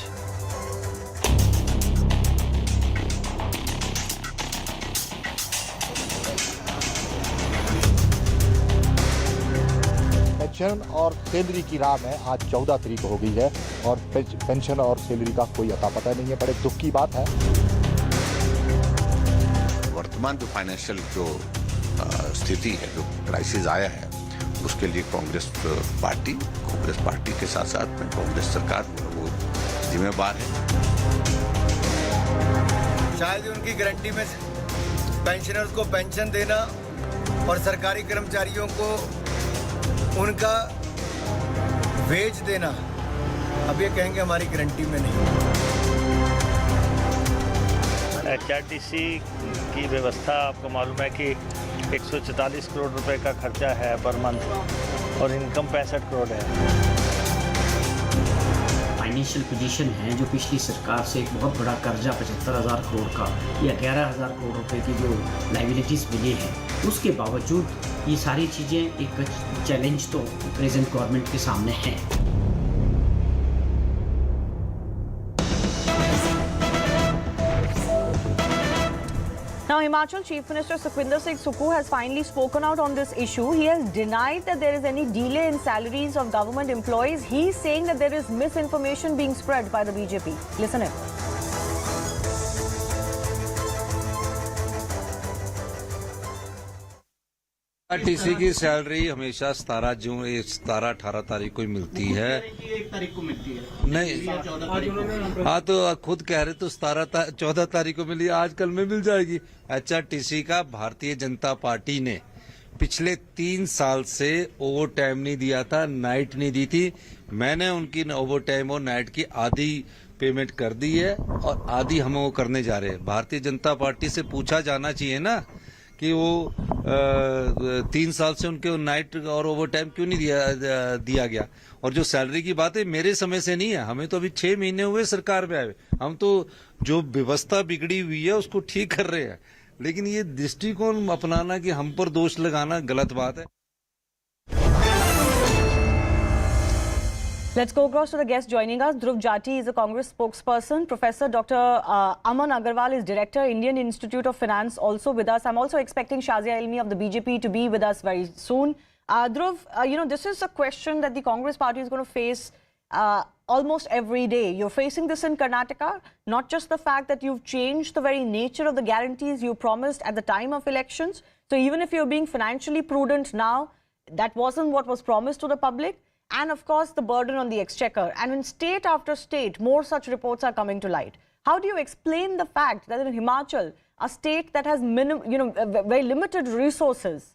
L: Pension और salary की राह में आज 14 तारीख हो गई है और पेंशन और सैलरी का कोई अता पता नहीं है। बड़े दुख की बात है।
M: वर्तमान जो फाइनेंशियल जो स्थिति है, जो क्राइसिस आया है, उसके लिए कांग्रेस पार्टी के साथ साथ में कांग्रेस सरकार वो जिम्मेवार है।
N: शायद उनकी गारंटी में पेंशनर्स को पेंशन देना और सरकारी कर्मचारियों को उनका वेज देना, अब ये कहेंगे हमारी गारंटी में नहीं।
O: HRTC की व्यवस्था आपको मालूम है कि 144 करोड़ रुपए का खर्चा है पर मंथ और इनकम 65 करोड़ है।
P: फाइनेंशियल पोजीशन है जो पिछली सरकार से एक बहुत बड़ा कर्जा 75,000 करोड़ का या 11,000 करोड़ रुपए की जो लाइबिलिटीज मिली है, उसके बावजूद ये सारी चीज़ें एक चैलेंज तो प्रेजेंट गवर्नमेंट के सामने है।
C: Himachal Chief Minister Sukhwinder Singh Sukhu has finally spoken out on this issue. He has denied that there is any delay in salaries of government employees. He's saying that there is misinformation being spread by the BJP. Listen in.
Q: TC की salary हमेशा 17-18 तारीख को ही मिलती है।
R: 1 तारीख को मिलती है
Q: नहीं, हाँ तो खुद कह रहे तो 14 तारीख को मिली, आजकल में मिल जाएगी। HRTC का भारतीय जनता पार्टी ने पिछले 3 साल से ओवर टाइम नहीं दिया था, नाइट नहीं दी थी। मैंने उनकी ओवर टाइम और नाइट की आधी पेमेंट कर दी है और आधी हम वो करने जा रहे हैं। भारतीय जनता पार्टी से पूछा जाना चाहिए ना कि वो 3 साल से उनके नाइट और ओवर टाइम क्यों नहीं दिया गया। और जो सैलरी की बात है मेरे समय से नहीं है, हमें तो अभी 6 महीने हुए सरकार में आए, हम तो जो व्यवस्था बिगड़ी हुई है उसको ठीक कर रहे हैं। लेकिन ये दृष्टिकोण अपनाना कि हम पर दोष लगाना गलत बात है।
C: Let's go across to the guest joining us. Dhruv Jati is a Congress spokesperson. Professor Dr. Aman Agarwal is Director, Indian Institute of Finance, also with us. I'm also expecting Shazia Ilmi of the BJP to be with us very soon. Dhruv, this is a question that the Congress party is going to face almost every day. You're facing this in Karnataka, not just the fact that you've changed the very nature of the guarantees you promised at the time of elections. So even if you're being financially prudent now, that wasn't what was promised to the public. And of course, the burden on the exchequer. And in state after state, more such reports are coming to light. How do you explain the fact that in Himachal, a state that has very limited resources,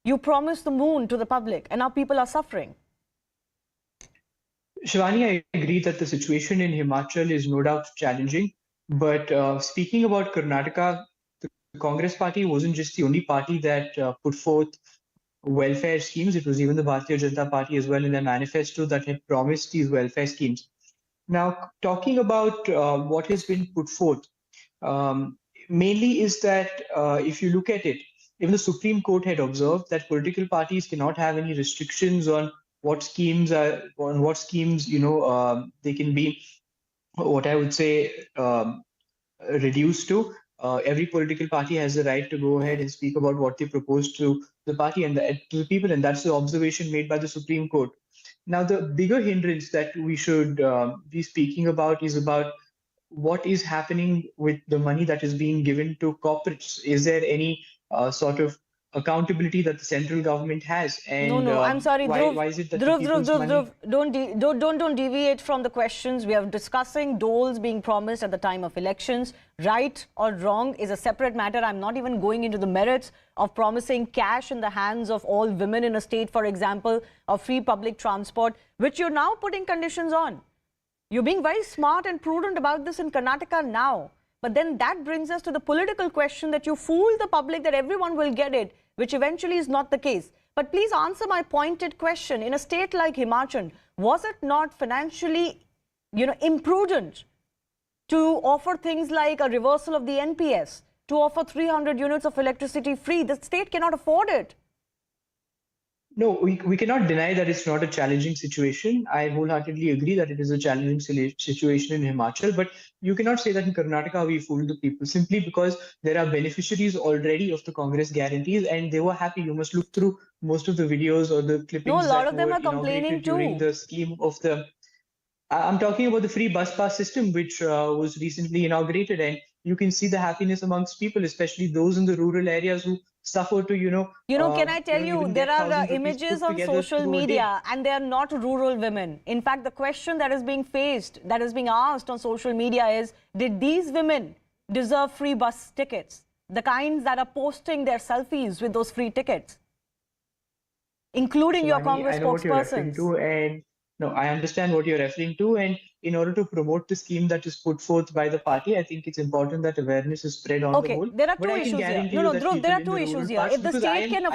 C: you promised the moon to the public and now people are suffering?
S: Shivani, I agree that the situation in Himachal is no doubt challenging. But speaking about Karnataka, the Congress party wasn't just the only party that put forth welfare schemes. It was even the Bharatiya Janata Party as well in their manifesto that had promised these welfare schemes. Now, talking about what has been put forth, mainly is that if you look at it, even the Supreme Court had observed that political parties cannot have any restrictions on what schemes they can be, what I would say, reduced to. Every political party has the right to go ahead and speak about what they propose to the party and to the people, and that's the observation made by the Supreme Court. Now, the bigger hindrance that we should be speaking about is about what is happening with the money that is being given to corporates. Is there any sort of accountability that the central government has? And
C: no, I'm sorry, Dhruv,
S: why is it that
C: Dhruv, don't deviate from the questions. We are discussing doles being promised at the time of elections. Right or wrong is a separate matter. I'm not even going into the merits of promising cash in the hands of all women in a state, for example, of free public transport, which you're now putting conditions on. You're being very smart and prudent about this in Karnataka now. But then that brings us to the political question that you fool the public that everyone will get it, which eventually is not the case. But please answer my pointed question. In a state like Himachal, was it not financially, imprudent to offer things like a reversal of the NPS, to offer 300 units of electricity free? The state cannot afford it.
S: No, we cannot deny that it's not a challenging situation. I wholeheartedly agree that it is a challenging situation in Himachal, but you cannot say that in Karnataka we fooled the people simply because there are beneficiaries already of the Congress guarantees and they were happy. You must look through most of the videos or the clippings.
C: No, a lot of them are complaining too.
S: During the scheme of the, I'm talking about the free bus pass system, which was recently inaugurated, and you can see the happiness amongst people, especially those in the rural areas who suffer to,
C: can I tell you, there are images on social media and they are not rural women. In fact, the question that is being faced, that is being asked on social media is, did these women deserve free bus tickets? The kinds that are posting their selfies with those free tickets, including your Congress spokespersons.
S: No, I understand what you're referring to, and in order to promote the scheme that is put forth by the party, I think it's important that awareness is spread on the whole.
C: There are two issues here. No, Dhruv, there are two issues here. If the state can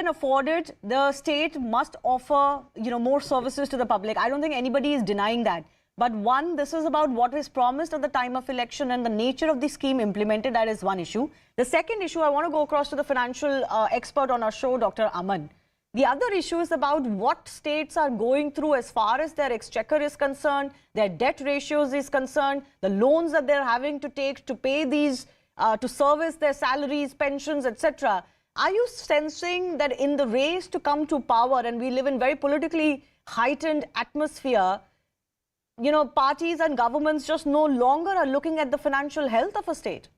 C: afford it, the state must offer, more services to the public. I don't think anybody is denying that. But one, this is about what is promised at the time of election and the nature of the scheme implemented. That is one issue. The second issue, I want to go across to the financial expert on our show, Dr. Aman. The other issue is about what states are going through as far as their exchequer is concerned, their debt ratios is concerned, the loans that they're having to take to pay these to service their salaries, pensions, etc. Are you sensing that in the race to come to power, and we live in very politically heightened atmosphere, you know, parties and governments just no longer are looking at the financial health of a state?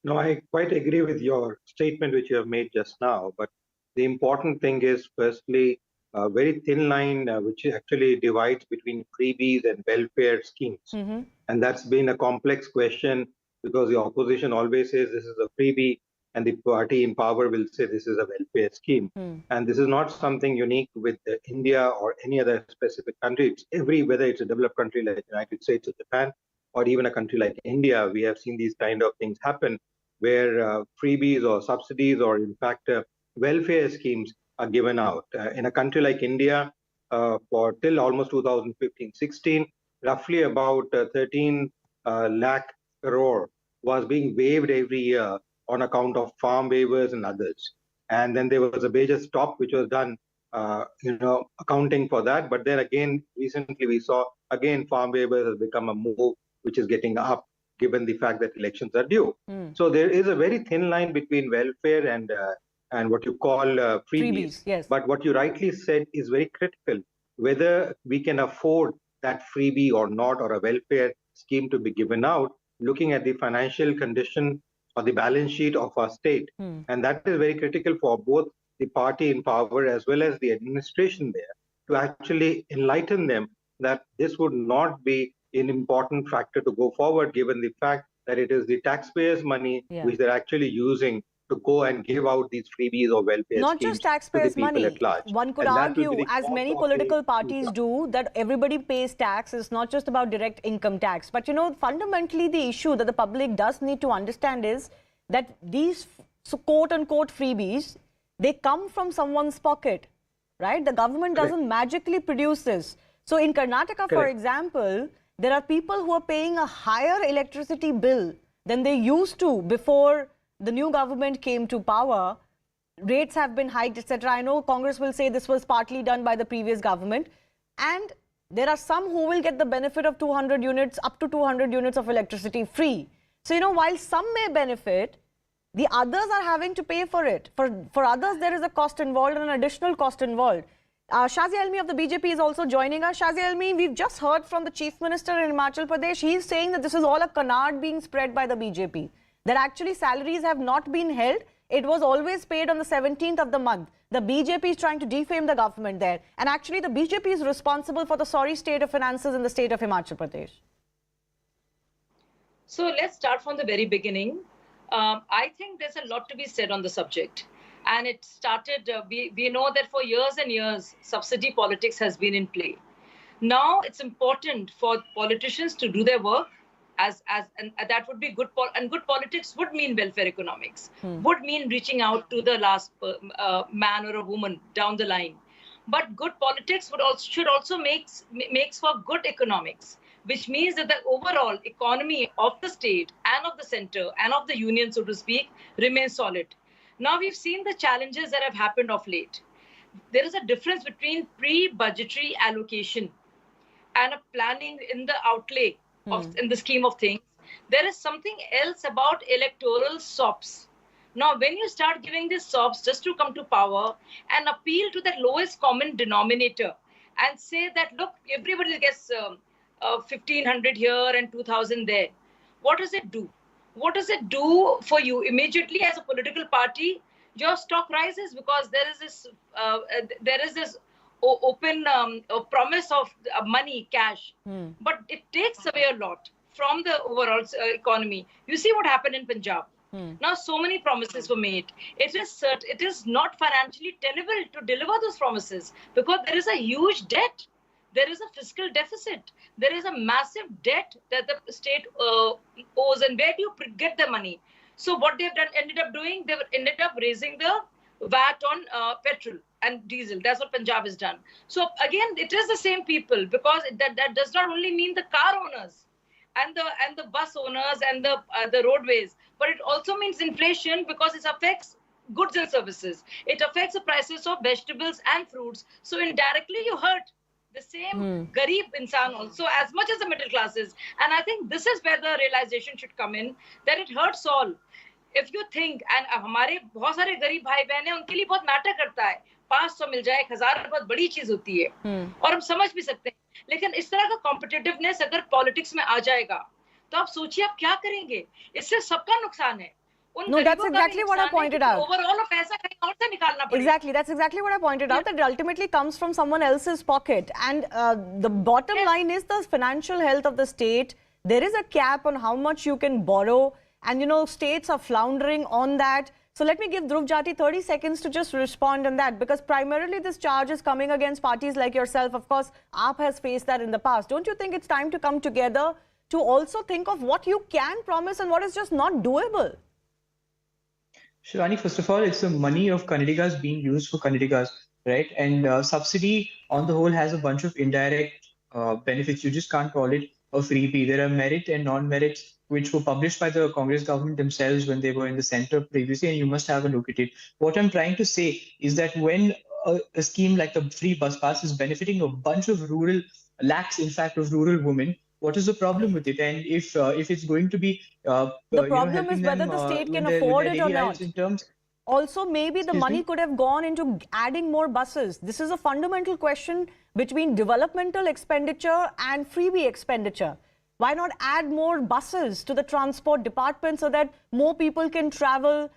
T: No, I quite agree with your statement which you have made just now. But the important thing is, firstly, a very thin line which actually divides between freebies and welfare schemes. And that's been a complex question because the opposition always says this is a freebie and the party in power will say this is a welfare scheme. And this is not something unique with India or any other specific country. It's whether it's a developed country like the United States or Japan, or even a country like India, we have seen these kind of things happen where freebies or subsidies or in fact welfare schemes are given out. In a country like India, for till almost 2015-16, roughly about 13 lakh crore was being waived every year on account of farm waivers and others. And then there was a major stop which was done, accounting for that. But then again, recently we saw again farm waivers has become a move which is getting up given the fact that elections are due. So there is a very thin line between welfare and what you call freebies.
C: Yes.
T: But what you rightly said is very critical, whether we can afford that freebie or not, or a welfare scheme to be given out, looking at the financial condition or the balance sheet of our state. And that is very critical for both the party in power as well as the administration there to actually enlighten them that this would not be an important factor to go forward, given the fact that it is the taxpayers' money which they're actually using to go and give out these freebies or welfare
C: Not
T: schemes
C: just taxpayers'
T: to the people
C: money.
T: at large.
C: One could
T: And that will
C: argue,
T: be the
C: as
T: cause
C: many
T: of
C: political
T: the
C: parties do, that everybody pays tax. It's not just about direct income tax. But, you know, fundamentally the issue that the public does need to understand is that these quote-unquote freebies, they come from someone's pocket, right? The government doesn't magically produce this. So in Karnataka, for example, there are people who are paying a higher electricity bill than they used to before the new government came to power. Rates have been hiked, etc. I know Congress will say this was partly done by the previous government. And there are some who will get the benefit of 200 units, up to 200 units of electricity free. So, you know, while some may benefit, the others are having to pay for it. For others, there is a cost involved and an additional cost involved. Shazi Almi of the BJP is also joining us. Shazi Almi, we've just heard from the Chief Minister in Himachal Pradesh. He's saying that this is all a canard being spread by the BJP. That actually salaries have not been held. It was always paid on the 17th of the month. The BJP is trying to defame the government there. And actually the BJP is responsible for the sorry state of finances in the state of Himachal Pradesh.
U: So let's start from the very beginning. I think there's a lot to be said on the subject. And it started, we know that for years and years, subsidy politics has been in play. Now it's important for politicians to do their work, and that would be good. And good politics would mean welfare economics, would mean reaching out to the last man or a woman down the line. But good politics should also makes for good economics, which means that the overall economy of the state and of the center and of the union, so to speak, remains solid. Now we've seen the challenges that have happened of late. There is a difference between pre-budgetary allocation and a planning in the outlay in the scheme of things. There is something else about electoral SOPs. Now, when you start giving these SOPs just to come to power and appeal to the lowest common denominator and say that, look, everybody gets 1,500 here and 2,000 there, what does it do? What does it do for you? Immediately as a political party, your stock rises because there is this open promise of money, cash. But it takes away a lot from the overall economy. You see what happened in Punjab. Now, so many promises were made. It is not financially tenable to deliver those promises because there is a huge debt. There is a fiscal deficit. There is a massive debt that the state owes. And where do you get the money? So what they've ended up doing, they've ended up raising the VAT on petrol and diesel. That's what Punjab has done. So again, it is the same people, because that does not only mean the car owners and the bus owners and the roadways, but it also means inflation because it affects goods and services. It affects the prices of vegetables and fruits. So indirectly, you hurt the same garib insan also as much as the middle classes. And I think this is where the realization should come in, that it hurts all. If you think, and हमारे बहुत सारे गरीब भाई बहन हैं, उनके लिए बहुत मैटर करता है, 500 मिल जाए, 1000 बहुत बड़ी चीज होती है, और हम समझ भी सकते हैं. लेकिन इस तरह का कॉम्पिटिटिवनेस अगर पॉलिटिक्स में आ जाएगा, तो आप सोचिए आप क्या करेंगे. इससे सबका नुकसान है.
C: No, that's exactly what I pointed out.
U: Overall of पैसा कहीं और से निकालना पड़ेगा.
C: Exactly, that's exactly what I pointed out, that it ultimately comes from someone else's pocket. And the bottom line is the financial health of the state. There is a cap on how much you can borrow. And, you know, states are floundering on that. So let me give Dhruv Jati 30 seconds to just respond on that, because primarily this charge is coming against parties like yourself. Of course, AAP has faced that in the past. Don't you think it's time to come together to also think of what you can promise and what is just not doable?
S: Shivani, first of all, it's the money of Kannadigas being used for Kannadigas, right? And subsidy on the whole has a bunch of indirect benefits. You just can't call it a freebie. There are merit and non-merits which were published by the Congress government themselves when they were in the center previously, and you must have a look at it. What I'm trying to say is that when a scheme like the free bus pass is benefiting a bunch of lakhs, in fact, of rural women, what is the problem with it? And if it's going to be
C: the problem is whether the state can afford it or not. Also, maybe the money could have gone into adding more buses. This is a fundamental question between developmental expenditure and freebie expenditure. Why not add more buses to the transport department so that more people can travel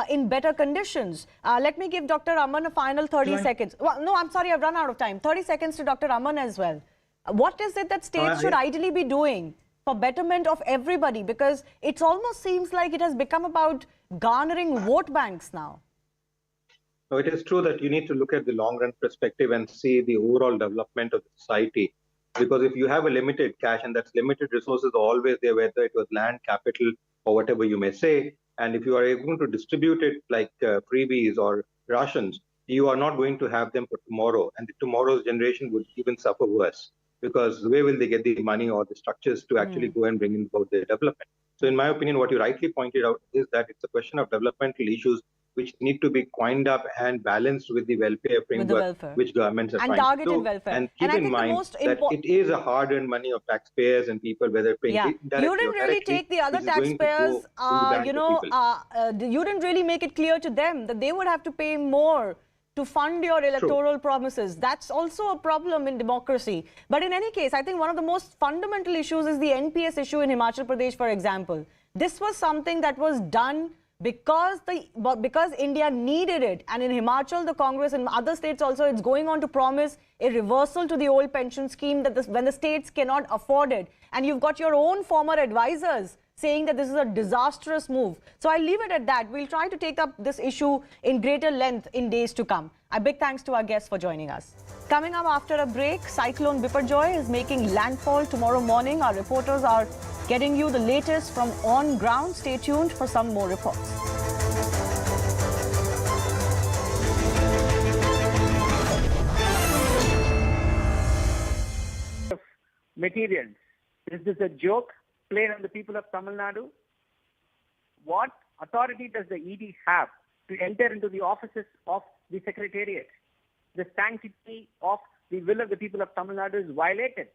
C: in better conditions? Let me give Dr. Aman a final 30 seconds. Well, no, I'm sorry, I've run out of time. 30 seconds to Dr. Aman as well. What is it that states should ideally be doing for betterment of everybody? Because it almost seems like it has become about garnering vote banks now.
T: No, it is true that you need to look at the long run perspective and see the overall development of the society. Because if you have a limited cash, and that's limited resources always there, whether it was land, capital, or whatever you may say, and if you are able to distribute it like freebies or rations, you are not going to have them for tomorrow, and tomorrow's generation would even suffer worse. Because where will they get the money or the structures to actually go and bring in about their development? So in my opinion, what you rightly pointed out is that it's a question of developmental issues which need to be coined up and balanced with the welfare framework which governments are trying to do.
C: Welfare.
T: And keep in mind that it is a hard-earned money of taxpayers and people, whether paying directly
C: you didn't really take the other taxpayers, you didn't really make it clear to them that they would have to pay more to fund your electoral promises. That's also a problem in democracy. But in any case, I think one of the most fundamental issues is the NPS issue in Himachal Pradesh, for example. This was something that was done because India needed it. And in Himachal, the Congress and other states also, it's going on to promise a reversal to the old pension scheme that when the states cannot afford it. And you've got your own former advisors saying that this is a disastrous move. So I'll leave it at that. We'll try to take up this issue in greater length in days to come. A big thanks to our guests for joining us. Coming up after a break, Cyclone Biparjoy is making landfall tomorrow morning. Our reporters are getting you the latest from on ground. Stay tuned for some more reports.
B: Materials. Is this a joke played on the people of Tamil Nadu? What authority does the ED have to enter into the offices of the Secretariat? The sanctity of the will of the people of Tamil Nadu is violated.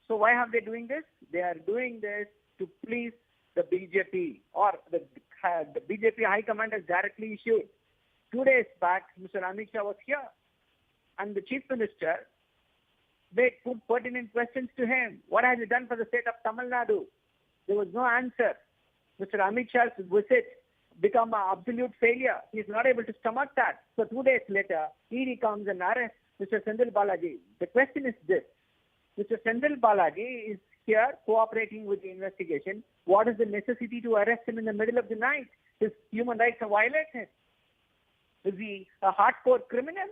B: So why are they doing this? They are doing this to please the BJP, or the BJP High Command has directly issued. 2 days back, Mr. Amit Shah was here, and the Chief Minister made pertinent questions to him. What has he done for the state of Tamil Nadu? There was no answer. Mr. Amit Shah's visit become an absolute failure. He is not able to stomach that. So 2 days later, ED comes and arrests Mr. Senthil Balaji. The question is this. Mr. Senthil Balaji is here cooperating with the investigation. What is the necessity to arrest him in the middle of the night? His human rights are violated. Is he a hardcore criminal?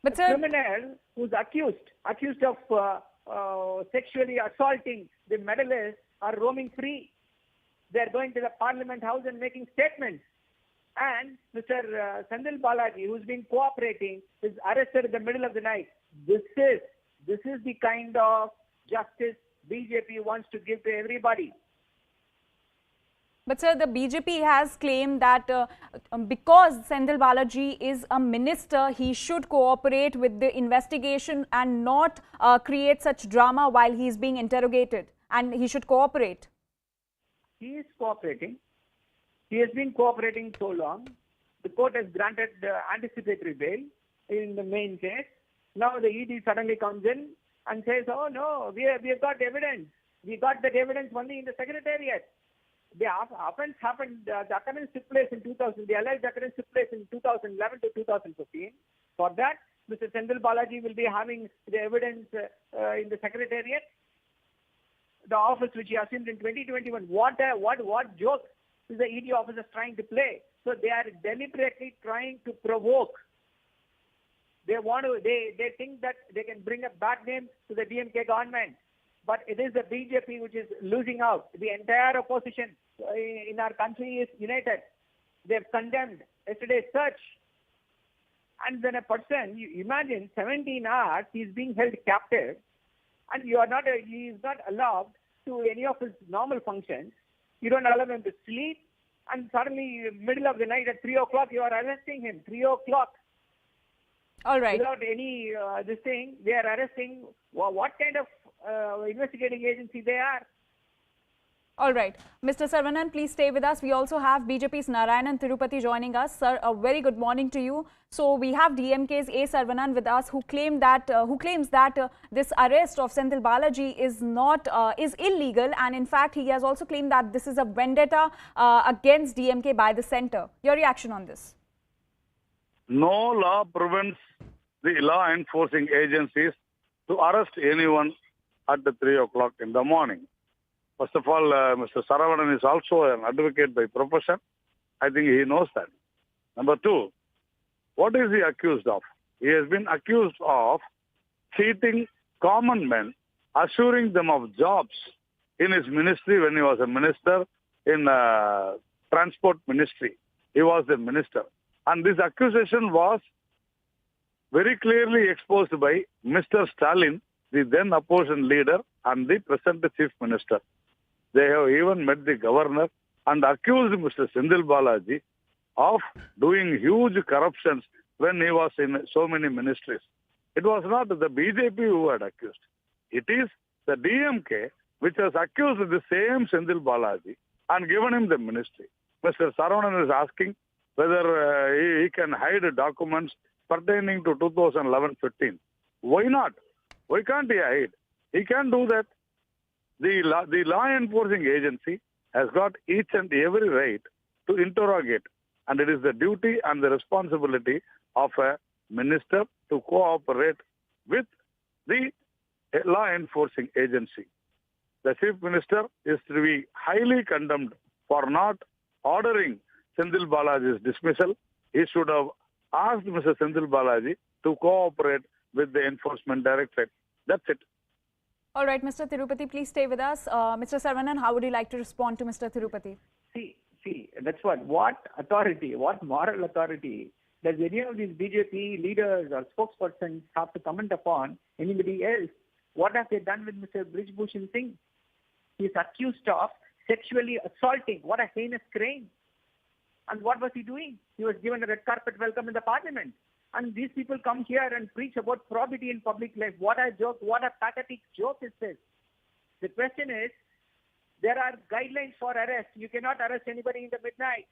C: But
B: a criminal who's accused of sexually assaulting the medalists are roaming free. They're going to the Parliament House and making statements. And Mr. Senthil Balaji, who's been cooperating, is arrested in the middle of the night. This is the kind of justice BJP wants to give to everybody.
A: But sir, the BJP has claimed that because Senthil Balaji is a minister, he should cooperate with the investigation and not create such drama while he is being interrogated, and he should cooperate.
B: He is cooperating. He has been cooperating so long. The court has granted anticipatory bail in the main case. Now the ED suddenly comes in and says, oh no, we have got evidence. We got that evidence only in the Secretariat. The offense happened, the occurrence took place in 2000, the alleged occurrence took place in 2011 to 2015. For that, Mr. Senthil Balaji will be having the evidence in the Secretariat. The office which he assumed in 2021. What joke is the ED officers trying to play? So they are deliberately trying to provoke. They think that they can bring a bad name to the DMK government. But it is the BJP which is losing out. The entire opposition in our country is united. They've condemned yesterday's search. And then a person, you imagine 17 hours, he's being held captive, and he is not allowed to any of his normal functions. You don't allow him to sleep, and suddenly, middle of the night at 3 o'clock, you are arresting him. 3 o'clock.
A: All right.
B: Without any this thing, they are arresting. What kind of investigating agency they are?
A: All right. Mr. Saravanan, please stay with us. We also have BJP's Narayanan Tirupati joining us. Sir, a very good morning to you. So we have DMK's A. Saravanan with us, who claims that this arrest of Senthil Balaji is illegal, and in fact he has also claimed that this is a vendetta against DMK by the centre. Your reaction on this?
V: No law prevents the law enforcing agencies to arrest anyone at the 3 o'clock in the morning. First of all, Mr. Saravanan is also an advocate by profession. I think he knows that. Number two, what is he accused of? He has been accused of cheating common men, assuring them of jobs in his ministry when he was a minister in transport ministry. He was the minister. And this accusation was very clearly exposed by Mr. Stalin, the then opposition leader and the present chief minister. They have even met the governor and accused Mr. Senthil Balaji of doing huge corruptions when he was in so many ministries. It was not the BJP who had accused. It is the DMK which has accused the same Senthil Balaji and given him the ministry. Mr. Saravanan is asking whether he can hide documents pertaining to 2011-15. Why not? Why can't he hide? He can do that. The law enforcing agency has got each and every right to interrogate, and it is the duty and the responsibility of a minister to cooperate with the law enforcing agency. The chief minister is to be highly condemned for not ordering Senthil Balaji's dismissal. He should have asked Mr. Senthil Balaji to cooperate with the Enforcement Directorate. That's it.
A: All right, Mr. Tirupati, please stay with us. Mr. Saravanan, how would you like to respond to Mr. Tirupati?
B: See, that's what authority, what moral authority does any of these BJP leaders or spokespersons have to comment upon anybody else? What have they done with Mr. Brij Bhushan Singh? He is accused of sexually assaulting. What a heinous crime. And what was he doing? He was given a red carpet welcome in the parliament. And these people come here and preach about probity in public life. What a joke, what a pathetic joke is this. The question is, there are guidelines for arrest. You cannot arrest anybody in the midnight.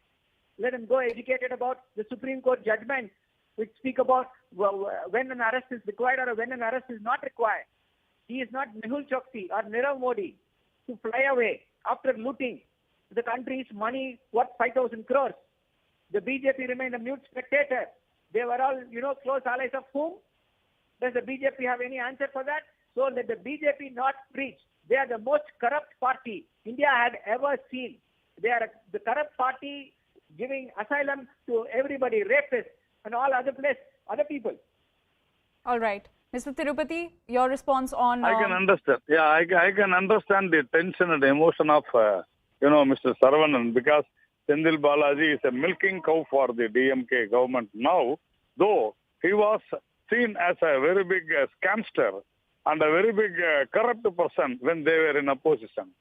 B: Let him go educated about the Supreme Court judgments, which speak about when an arrest is required or when an arrest is not required. He is not Mehul Chokshi or Nirav Modi to fly away after looting the country's money worth 5,000 crores. The BJP remained a mute spectator. They were all, close allies of whom? Does the BJP have any answer for that? So let the BJP not preach. They are the most corrupt party India had ever seen. They are the corrupt party giving asylum to everybody, rapists and all other people. All right.
A: Mr. Tirupati, your response on...
V: I can understand. Yeah, I can understand the tension and the emotion of, Mr. Saravanan, because Senthil Balaji is a milking cow for the DMK government now, though he was seen as a very big scamster and a very big corrupt person when they were in opposition.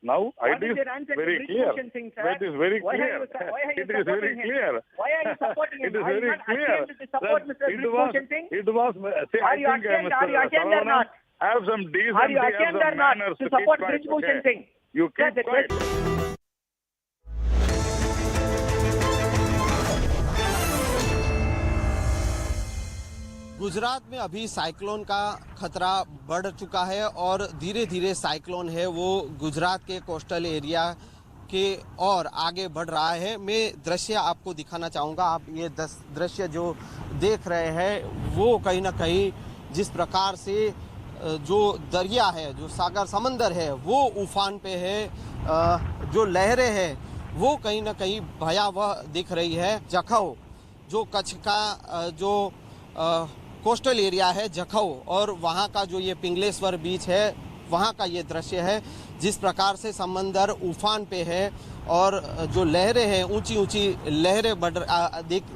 V: Now
B: What
V: it
B: is
V: is
B: your answer to
V: very
B: Brij
V: clear.
B: Bhushan Singh, sir?
V: It is very
B: Why are
V: clear.
B: you
V: It is very
B: supporting him?
V: clear.
B: Why are you supporting him?
V: It is
B: Are you
V: very
B: not
V: clear.
B: ashamed to support
V: that
B: Mr.
V: it
B: Brij
V: was.
B: Bhushan Singh?
V: It was. See,
B: Are
V: I
B: you
V: think
B: ashamed?
V: Mr.
B: Are you ashamed or
V: Saravanan
B: not?
V: have some decency,
B: Are you
V: have
B: ashamed
V: some
B: or not
V: manners
B: to
V: keep
B: support
V: quiet,
B: Brij Bhushan
V: okay?
B: Singh?
V: You keep
B: Sir,
V: quiet.
D: Gujarat में अभी cyclone का खतरा बढ़ चुका है और धीरे धीरे साइक्लोन है वो गुजरात के कोस्टल एरिया के और आगे बढ़ रहा है। मैं दृश्य आपको दिखाना चाहूँगा। आप ये दृश्य जो देख रहे हैं वो कहीं ना कहीं जिस प्रकार से जो दरिया है, जो सागर समंदर है वो उफान पे है, जो लहरें हैं वो कहीं ना कहीं भयावह दिख रही है। जखौ जो कच्छ का जो कोस्टल एरिया है जखौ और वहाँ का जो ये पिंगलेश्वर बीच है वहाँ का ये दृश्य है जिस प्रकार से समंदर उफान पे है और जो लहरें हैं ऊंची ऊंची लहरें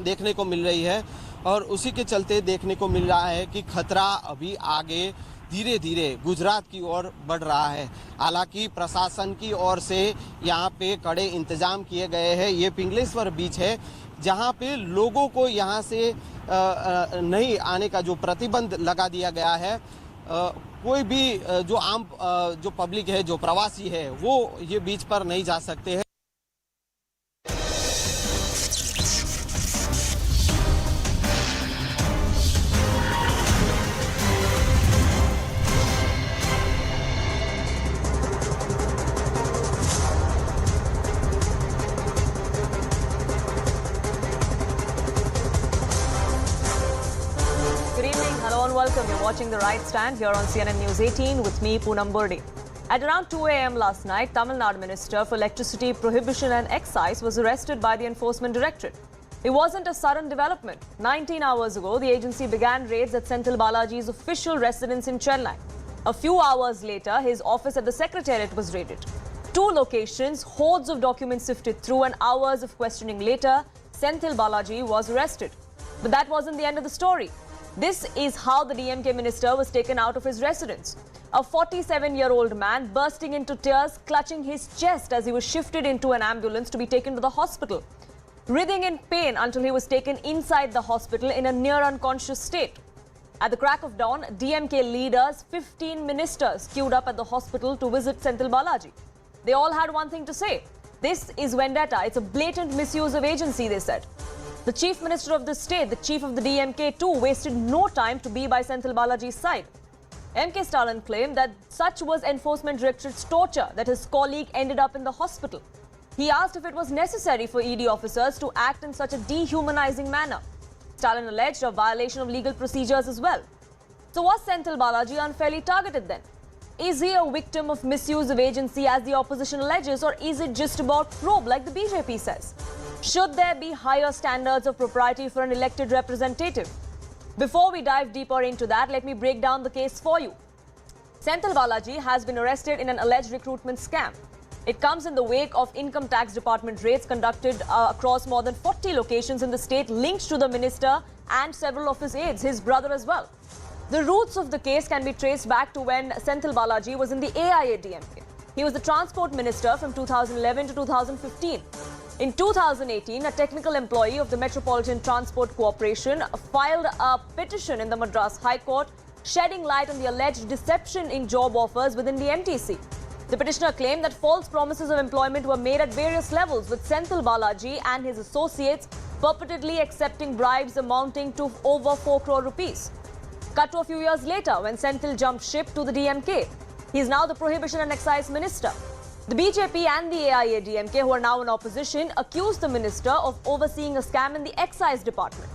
D: देखने को मिल रही है और उसी के चलते देखने को मिल रहा है कि खतरा अभी आगे धीरे धीरे गुजरात की ओर बढ़ रहा है। हालांकि प्रशासन की ओर से यहाँ पे कड़े इंतजाम किए गए हैं। ये पिंगलेश्वर बीच है जहाँ पे लोगों को यहाँ से नहीं आने का जो प्रतिबंध लगा दिया गया है। कोई भी जो आम जो पब्लिक है, जो प्रवासी है वो ये बीच पर नहीं जा सकते हैं।
C: Welcome. You're watching The Right Stand here on CNN News 18 with me, Poonam Burde. At around 2 a.m. last night, Tamil Nadu Minister for Electricity, Prohibition and Excise was arrested by the Enforcement Directorate. It wasn't a sudden development. 19 hours ago, the agency began raids at Senthil Balaji's official residence in Chennai. A few hours later, his office at the Secretariat was raided. 2 locations, hordes of documents sifted through, and hours of questioning later, Senthil Balaji was arrested. But that wasn't the end of the story. This is how the DMK minister was taken out of his residence. A 47-year-old man bursting into tears, clutching his chest as he was shifted into an ambulance to be taken to the hospital, writhing in pain until he was taken inside the hospital in a near unconscious state. At the crack of dawn, DMK leaders, 15 ministers queued up at the hospital to visit Senthil Balaji. They all had one thing to say. This is vendetta. It's a blatant misuse of agency, they said. The Chief Minister of the state, the Chief of the DMK too, wasted no time to be by Senthil Balaji's side. MK Stalin claimed that such was Enforcement Directorate's torture that his colleague ended up in the hospital. He asked if it was necessary for ED officers to act in such a dehumanizing manner. Stalin alleged a violation of legal procedures as well. So was Senthil Balaji unfairly targeted then? Is he a victim of misuse of agency as the opposition alleges, or is it just about probe like the BJP says? Should there be higher standards of propriety for an elected representative? Before we dive deeper into that, let me break down the case for you. Senthil Balaji has been arrested in an alleged recruitment scam. It comes in the wake of Income Tax Department raids conducted across more than 40 locations in the state linked to the minister and several of his aides, his brother as well. The roots of the case can be traced back to when Senthil Balaji was in the AIADMK. He was the transport minister from 2011 to 2015. In 2018, a technical employee of the Metropolitan Transport Corporation filed a petition in the Madras High Court shedding light on the alleged deception in job offers within the MTC. The petitioner claimed that false promises of employment were made at various levels, with Senthil Balaji and his associates purportedly accepting bribes amounting to over 4 crore rupees. Cut to a few years later when Senthil jumped ship to the DMK. He is now the Prohibition and Excise Minister. The BJP and the AIADMK, who are now in opposition, accused the minister of overseeing a scam in the excise department.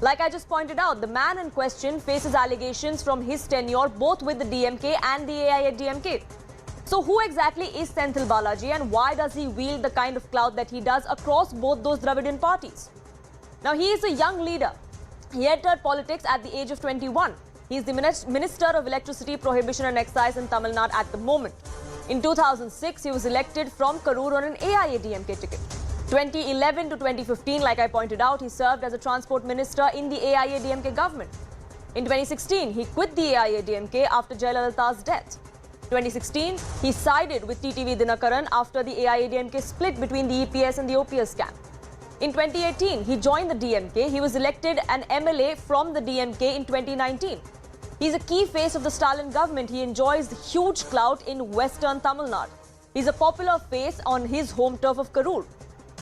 C: Like I just pointed out, the man in question faces allegations from his tenure both with the DMK and the AIADMK. So who exactly is Senthil Balaji and why does he wield the kind of clout that he does across both those Dravidian parties? Now, he is a young leader. He entered politics at the age of 21. He is the Minister of Electricity, Prohibition and Excise in Tamil Nadu at the moment. In 2006, he was elected from Karur on an AIADMK ticket. 2011 to 2015, like I pointed out, he served as a transport minister in the AIADMK government. In 2016, he quit the AIADMK after Jayalalitha's death. 2016, he sided with TTV Dinakaran after the AIADMK split between the EPS and the OPS camp. In 2018, he joined the DMK. He was elected an MLA from the DMK in 2019. He's a key face of the Stalin government. He enjoys huge clout in western Tamil Nadu. He's a popular face on his home turf of Karur.